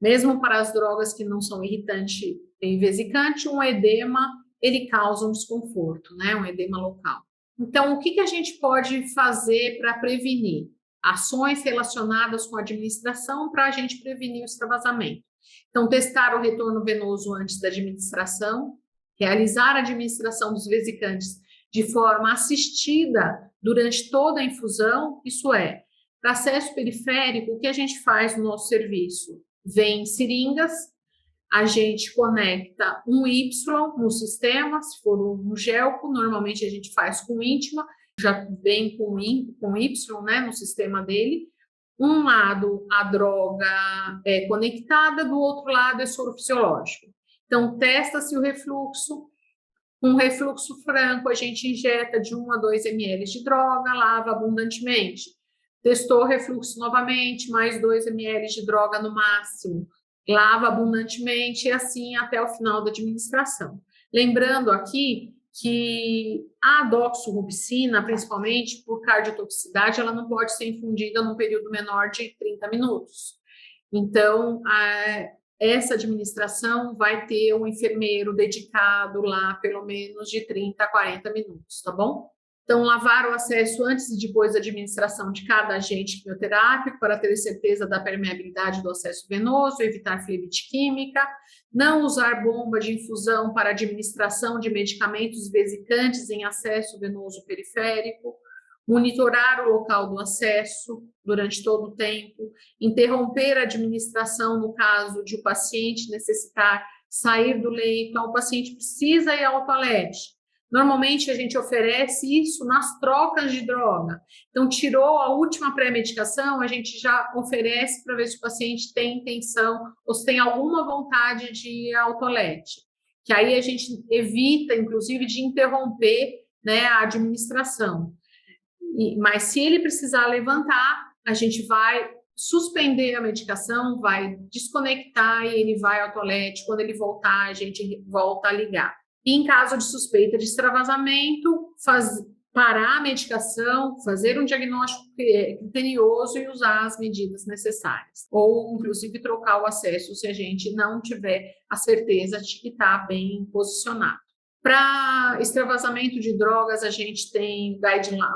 Mesmo para as drogas que não são irritante e vesicante, um edema, ele causa um desconforto, né? Um edema local. Então, o que a gente pode fazer para prevenir? Ações relacionadas com a administração para a gente prevenir o extravasamento. Então, testar o retorno venoso antes da administração, realizar a administração dos vesicantes de forma assistida durante toda a infusão, isso é, para acesso periférico, o que a gente faz no nosso serviço? Vem seringas, a gente conecta um Y no sistema, se for um gelco, normalmente a gente faz com íntima, já vem com Y, né, no sistema dele. Um lado a droga é conectada, do outro lado é soro fisiológico. Então, testa-se o refluxo. Com refluxo franco, a gente injeta de 1 a 2 ml de droga, lava abundantemente. Testou o refluxo novamente, mais 2 ml de droga no máximo. Lava abundantemente e assim até o final da administração. Lembrando aqui que a doxorubicina, principalmente por cardiotoxicidade, ela não pode ser infundida num período menor de 30 minutos. Então, essa administração vai ter um enfermeiro dedicado lá pelo menos de 30 a 40 minutos, tá bom? Então, lavar o acesso antes e depois da administração de cada agente quimioterápico para ter certeza da permeabilidade do acesso venoso, evitar flebite química, não usar bomba de infusão para administração de medicamentos vesicantes em acesso venoso periférico, monitorar o local do acesso durante todo o tempo, interromper a administração no caso de o paciente necessitar sair do leito, então o paciente precisa ir ao toalete. Normalmente a gente oferece isso nas trocas de droga. Então, tirou a última pré-medicação, a gente já oferece para ver se o paciente tem intenção ou se tem alguma vontade de ir ao toalete. Que aí a gente evita, inclusive, de interromper, né, a administração. Mas se ele precisar levantar, a gente vai suspender a medicação, vai desconectar e ele vai ao toalete. Quando ele voltar, a gente volta a ligar. E em caso de suspeita de extravasamento, parar a medicação, fazer um diagnóstico criterioso e usar as medidas necessárias. Ou, inclusive, trocar o acesso se a gente não tiver a certeza de que está bem posicionado. Para extravasamento de drogas, a gente tem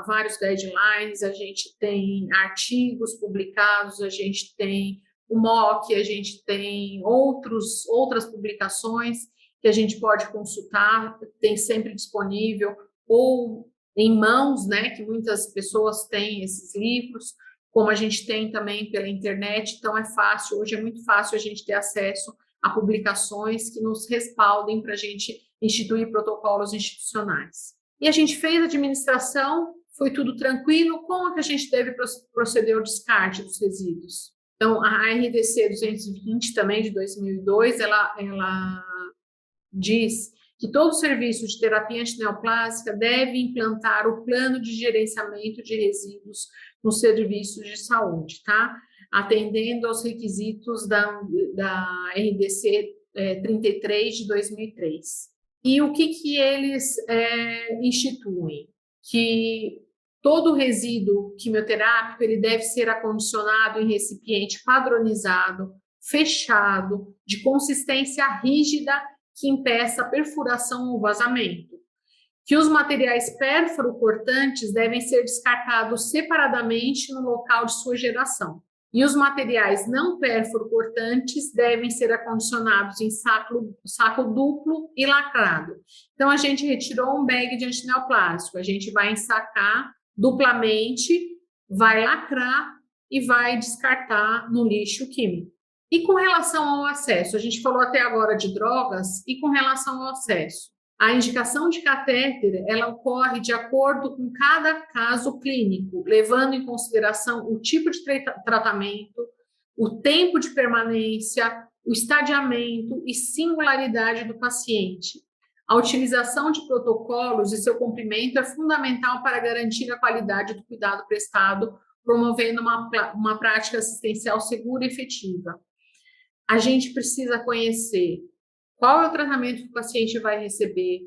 vários guidelines, a gente tem artigos publicados, a gente tem o MOC, a gente tem outras publicações que a gente pode consultar, tem sempre disponível, ou em mãos, né, que muitas pessoas têm esses livros, como a gente tem também pela internet, então é fácil, hoje é muito fácil a gente ter acesso a publicações que nos respaldem para a gente instituir protocolos institucionais. E a gente fez a administração, foi tudo tranquilo, como que a gente deve proceder ao descarte dos resíduos? Então, a RDC 220, também de 2002, ela diz que todo serviço de terapia antineoplásica deve implantar o plano de gerenciamento de resíduos nos serviços de saúde, tá? Atendendo aos requisitos da RDC 33 de 2003. E o que eles instituem? Que todo resíduo quimioterápico ele deve ser acondicionado em recipiente padronizado, fechado, de consistência rígida, que impeça a perfuração ou vazamento. Que os materiais pérfuro-cortantes devem ser descartados separadamente no local de sua geração. E os materiais não pérfuro-cortantes devem ser acondicionados em saco duplo e lacrado. Então, a gente retirou um bag de antineoplástico, a gente vai ensacar duplamente, vai lacrar e vai descartar no lixo químico. E com relação ao acesso, a gente falou até agora de drogas, e com relação ao acesso, a indicação de catéter, ela ocorre de acordo com cada caso clínico, levando em consideração o tipo de tratamento, o tempo de permanência, o estadiamento e singularidade do paciente. A utilização de protocolos e seu cumprimento é fundamental para garantir a qualidade do cuidado prestado, promovendo uma prática assistencial segura e efetiva. A gente precisa conhecer qual é o tratamento que o paciente vai receber,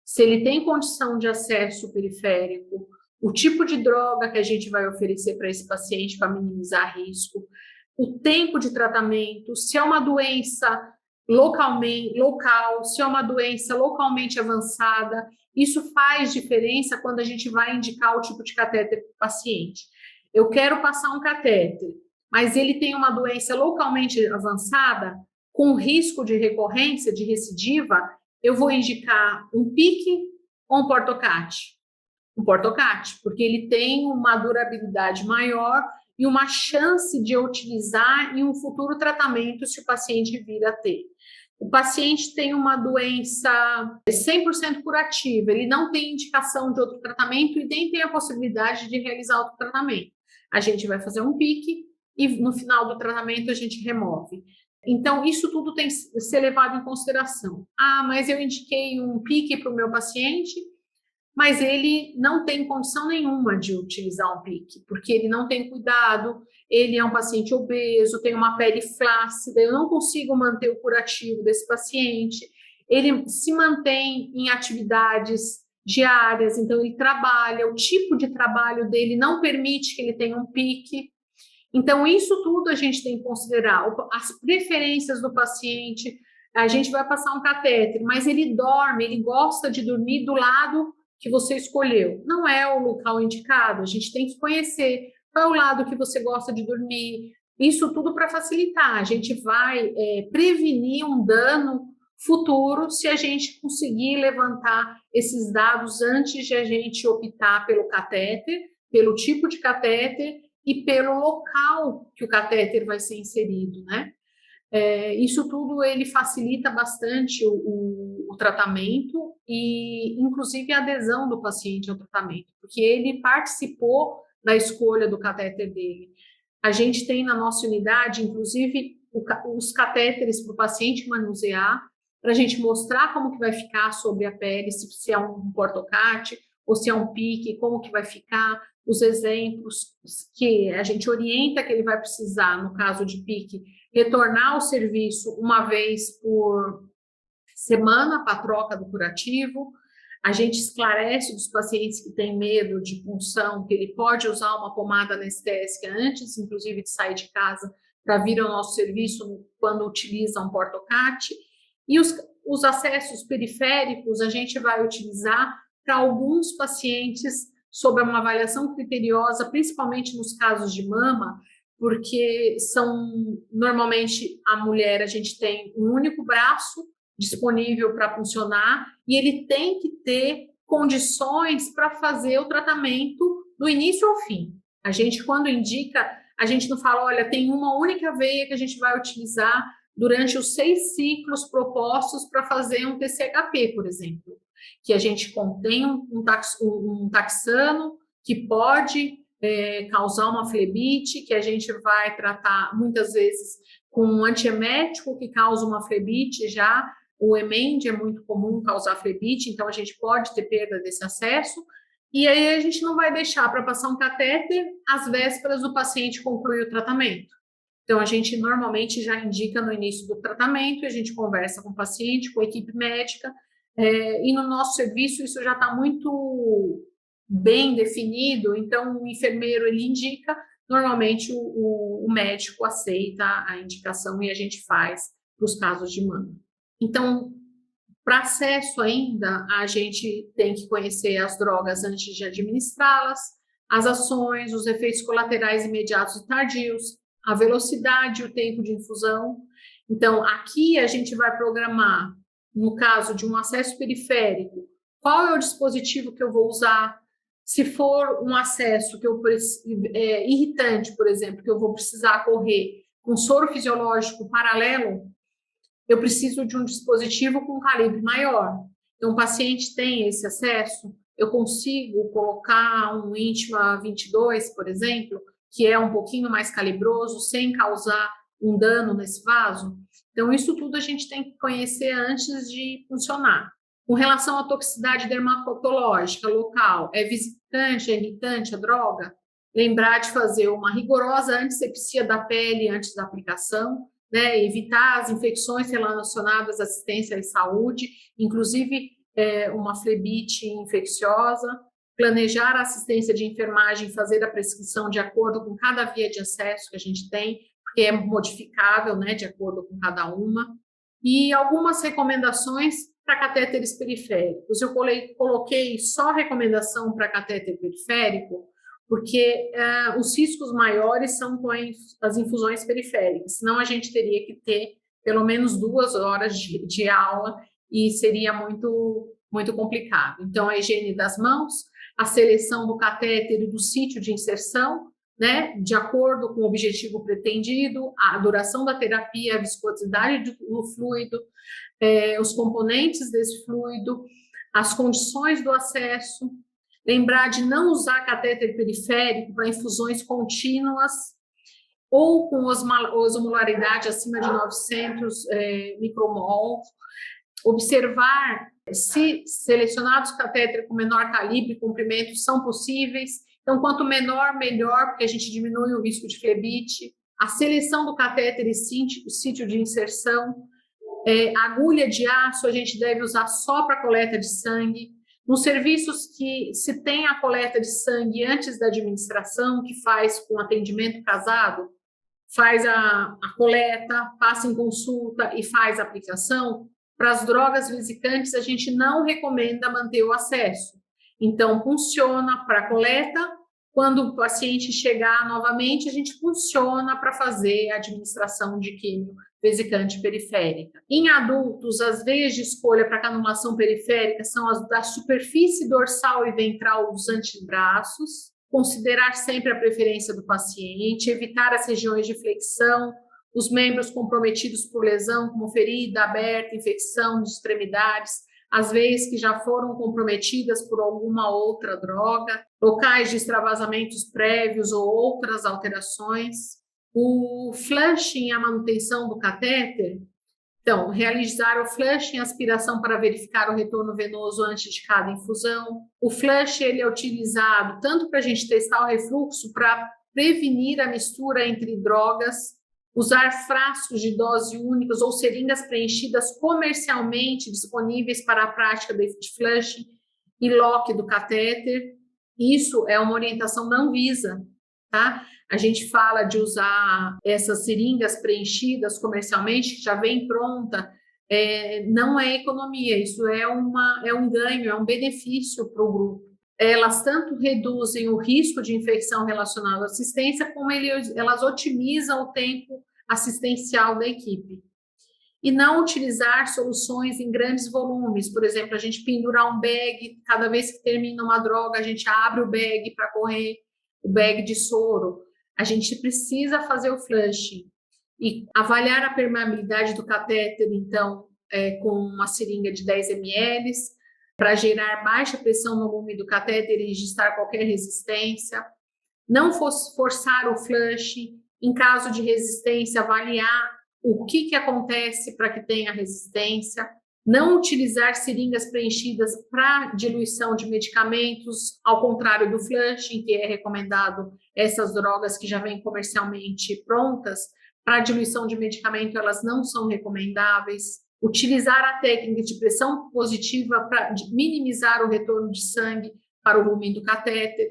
se ele tem condição de acesso periférico, o tipo de droga que a gente vai oferecer para esse paciente para minimizar risco, o tempo de tratamento, se é uma doença local, se é uma doença localmente avançada. Isso faz diferença quando a gente vai indicar o tipo de catéter para o paciente. Eu quero passar um catéter, mas ele tem uma doença localmente avançada, com risco de recorrência, de recidiva, eu vou indicar um PIC ou um Portocat? Um Portocat, porque ele tem uma durabilidade maior e uma chance de eu utilizar em um futuro tratamento se o paciente vir a ter. O paciente tem uma doença 100% curativa, ele não tem indicação de outro tratamento e nem tem a possibilidade de realizar outro tratamento. A gente vai fazer um PIC e no final do tratamento a gente remove. Então, isso tudo tem que ser levado em consideração. Ah, mas eu indiquei um PIC para o meu paciente, mas ele não tem condição nenhuma de utilizar um PIC, porque ele não tem cuidado, ele é um paciente obeso, tem uma pele flácida, eu não consigo manter o curativo desse paciente, ele se mantém em atividades diárias, então ele trabalha, o tipo de trabalho dele não permite que ele tenha um PIC. Então, isso tudo a gente tem que considerar, as preferências do paciente. A gente vai passar um catéter, mas ele dorme, ele gosta de dormir do lado que você escolheu. Não é o local indicado, a gente tem que conhecer qual é o lado que você gosta de dormir, Isso tudo para facilitar. A gente vai prevenir um dano futuro se a gente conseguir levantar esses dados antes de a gente optar pelo catéter, pelo tipo de catéter e pelo local que o catéter vai ser inserido, né? Isso tudo ele facilita bastante o tratamento e, inclusive, a adesão do paciente ao tratamento, porque ele participou da escolha do catéter dele. A gente tem na nossa unidade, inclusive, os catéteres para o paciente manusear, para a gente mostrar como que vai ficar sobre a pele, se é um portocate ou se é um pique, como que vai ficar, os exemplos que a gente orienta que ele vai precisar, no caso de pique, retornar ao serviço uma vez por semana para a troca do curativo. A gente esclarece dos pacientes que têm medo de punção que ele pode usar uma pomada anestésica antes, inclusive, de sair de casa para vir ao nosso serviço quando utiliza um portocate. E os acessos periféricos a gente vai utilizar para alguns pacientes sob uma avaliação criteriosa, principalmente nos casos de mama, porque normalmente a mulher, a gente tem um único braço disponível para funcionar e ele tem que ter condições para fazer o tratamento do início ao fim. A gente, quando indica, a gente não fala, olha, tem uma única veia que a gente vai utilizar durante os 6 ciclos propostos para fazer um TCHP, por exemplo, que a gente contém um taxano que pode causar uma flebite, que a gente vai tratar muitas vezes com um antiemético que causa uma flebite já. O emende é muito comum causar flebite, então a gente pode ter perda desse acesso. E aí a gente não vai deixar para passar um catéter às vésperas do paciente concluir o tratamento. Então a gente normalmente já indica no início do tratamento, a gente conversa com o paciente, com a equipe médica, e no nosso serviço isso já está muito bem definido, então o enfermeiro ele indica, normalmente o médico aceita a indicação e a gente faz para os casos de mama. Então, para acesso ainda, a gente tem que conhecer as drogas antes de administrá-las, as ações, os efeitos colaterais imediatos e tardios, a velocidade e o tempo de infusão. Então, aqui a gente vai programar, no caso de um acesso periférico, qual é o dispositivo que eu vou usar. Se for um acesso que irritante, por exemplo, que eu vou precisar correr com soro fisiológico paralelo, eu preciso de um dispositivo com calibre maior. Então, o paciente tem esse acesso, eu consigo colocar um Intima 22, por exemplo, que é um pouquinho mais calibroso, sem causar um dano nesse vaso. Então, isso tudo a gente tem que conhecer antes de funcionar. Com relação à toxicidade dermatológica local, é visitante, é irritante a droga? Lembrar de fazer uma rigorosa antissepsia da pele antes da aplicação, né, evitar as infecções relacionadas à assistência e saúde, inclusive uma flebite infecciosa, planejar a assistência de enfermagem, fazer a prescrição de acordo com cada via de acesso que a gente tem, porque é modificável, né, de acordo com cada uma, e algumas recomendações para catéteres periféricos. Eu coloquei só recomendação para catéter periférico, porque os riscos maiores são com as infusões periféricas, senão a gente teria que ter pelo menos 2 horas de aula e seria muito, muito complicado. Então, a higiene das mãos, a seleção do catéter e do sítio de inserção, né, de acordo com o objetivo pretendido, a duração da terapia, a viscosidade do fluido, os componentes desse fluido, as condições do acesso. Lembrar de não usar catéter periférico para infusões contínuas ou com osmolaridade acima de 900 micromol. Observar se selecionados catéteres com menor calibre e comprimento são possíveis. Então, quanto menor, melhor, porque a gente diminui o risco de flebite. A seleção do catéter e sítio de inserção. Agulha de aço a gente deve usar só para coleta de sangue. Nos serviços que se tem a coleta de sangue antes da administração, que faz com atendimento casado, faz a coleta, passa em consulta e faz a aplicação, para as drogas visitantes a gente não recomenda manter o acesso. Então, funciona para coleta Quando o paciente chegar novamente, a gente funciona para fazer a administração de químio vesicante periférica. Em adultos, as veias de escolha para canulação periférica são as da superfície dorsal e ventral dos antebraços, considerar sempre a preferência do paciente, evitar as regiões de flexão, os membros comprometidos por lesão, como ferida aberta, infecção de extremidades, as veias que já foram comprometidas por alguma outra droga, locais de extravasamentos prévios ou outras alterações. O flushing e a manutenção do catéter. Então, realizar o flushing e aspiração para verificar o retorno venoso antes de cada infusão. O flush ele é utilizado tanto para a gente testar o refluxo, para prevenir a mistura entre drogas, usar frascos de dose únicas ou seringas preenchidas comercialmente disponíveis para a prática de flushing e lock do catéter. Isso é uma orientação da Anvisa, tá? A gente fala de usar essas seringas preenchidas comercialmente, que já vem pronta, não é economia, isso é um ganho, é um benefício para o grupo. Elas tanto reduzem o risco de infecção relacionado à assistência, como elas otimizam o tempo assistencial da equipe. E não utilizar soluções em grandes volumes, por exemplo, a gente pendurar um bag, cada vez que termina uma droga, a gente abre o bag para correr, o bag de soro. A gente precisa fazer o flushing e avaliar a permeabilidade do catéter, então, com uma seringa de 10 ml, para gerar baixa pressão no volume do catéter e registrar qualquer resistência. Não forçar o flush. Em caso de resistência, avaliar o que acontece para que tenha resistência. Não utilizar seringas preenchidas para diluição de medicamentos, ao contrário do flushing, que é recomendado essas drogas que já vêm comercialmente prontas, para diluição de medicamento elas não são recomendáveis. Utilizar a técnica de pressão positiva para minimizar o retorno de sangue para o lumen do catéter.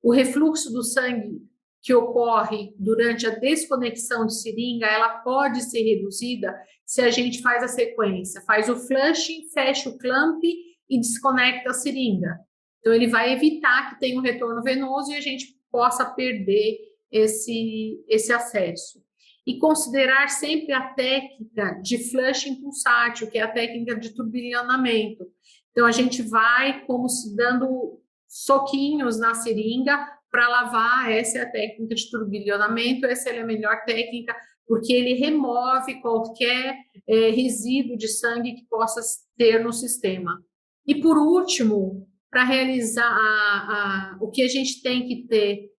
O refluxo do sangue que ocorre durante a desconexão de seringa, ela pode ser reduzida se a gente faz a sequência, faz o flushing, fecha o clamp e desconecta a seringa. Então, ele vai evitar que tenha um retorno venoso e a gente possa perder esse acesso. E considerar sempre a técnica de flushing pulsátil, que é a técnica de turbilhonamento. Então, a gente vai como se dando soquinhos na seringa para lavar. Essa é a técnica de turbilhonamento, essa é a melhor técnica, porque ele remove qualquer resíduo de sangue que possa ter no sistema. E, por último, para realizar o que a gente tem que ter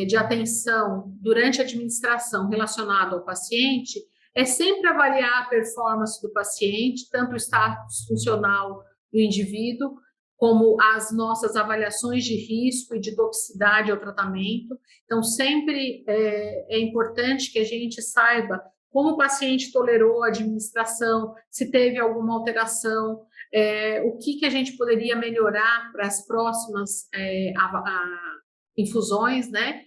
de atenção durante a administração relacionado ao paciente, é sempre avaliar a performance do paciente, tanto o status funcional do indivíduo, como as nossas avaliações de risco e de toxicidade ao tratamento. Então, sempre é importante que a gente saiba como o paciente tolerou a administração, se teve alguma alteração, o que a gente poderia melhorar para as próximas infusões, né?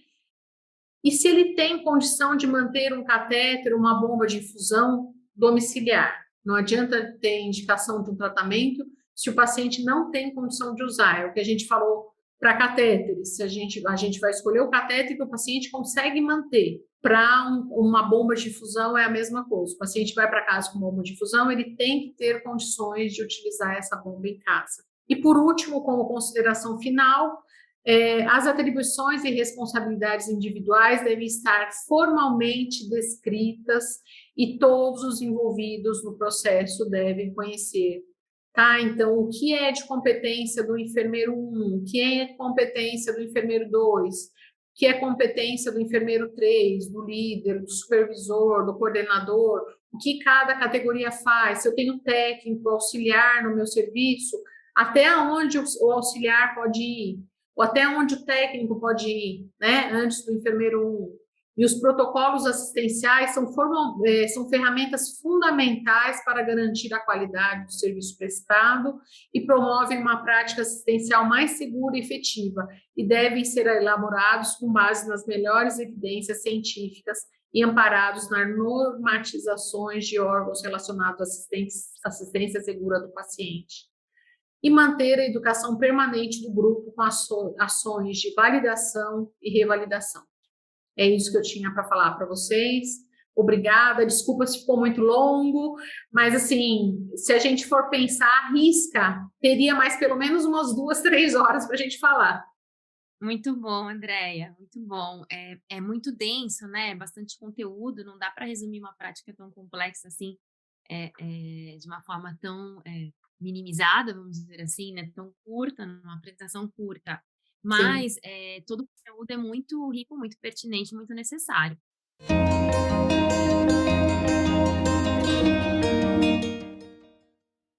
E se ele tem condição de manter um catéter, uma bomba de infusão domiciliar. Não adianta ter indicação de um tratamento se o paciente não tem condição de usar. É o que a gente falou para catéteres. Se a gente vai escolher o catéter que o paciente consegue manter. Para uma bomba de infusão é a mesma coisa. O paciente vai para casa com uma bomba de infusão, ele tem que ter condições de utilizar essa bomba em casa. E por último, como consideração final, as atribuições e responsabilidades individuais devem estar formalmente descritas e todos os envolvidos no processo devem conhecer. Tá? Então, o que é de competência do enfermeiro 1, o que é competência do enfermeiro 2, o que é competência do enfermeiro 3, do líder, do supervisor, do coordenador, o que cada categoria faz, se eu tenho técnico, auxiliar no meu serviço, até onde o auxiliar pode ir, ou até onde o técnico pode ir, né, antes do enfermeiro 1. E os protocolos assistenciais são ferramentas fundamentais para garantir a qualidade do serviço prestado e promovem uma prática assistencial mais segura e efetiva, e devem ser elaborados com base nas melhores evidências científicas e amparados nas normatizações de órgãos relacionados à assistência segura do paciente. e manter a educação permanente do grupo com ações de validação e revalidação. É isso que eu tinha para falar para vocês. Obrigada, desculpa se ficou muito longo, mas assim, se a gente for pensar, arrisca, teria mais pelo menos umas 2, 3 horas para a gente falar. Muito bom, Andréia, muito bom. É muito denso, né? Bastante conteúdo, não dá para resumir uma prática tão complexa assim, de uma forma tão minimizada, vamos dizer assim, né? Tão curta, numa apresentação curta. Sim. Mas todo o conteúdo é muito rico, muito pertinente, muito necessário.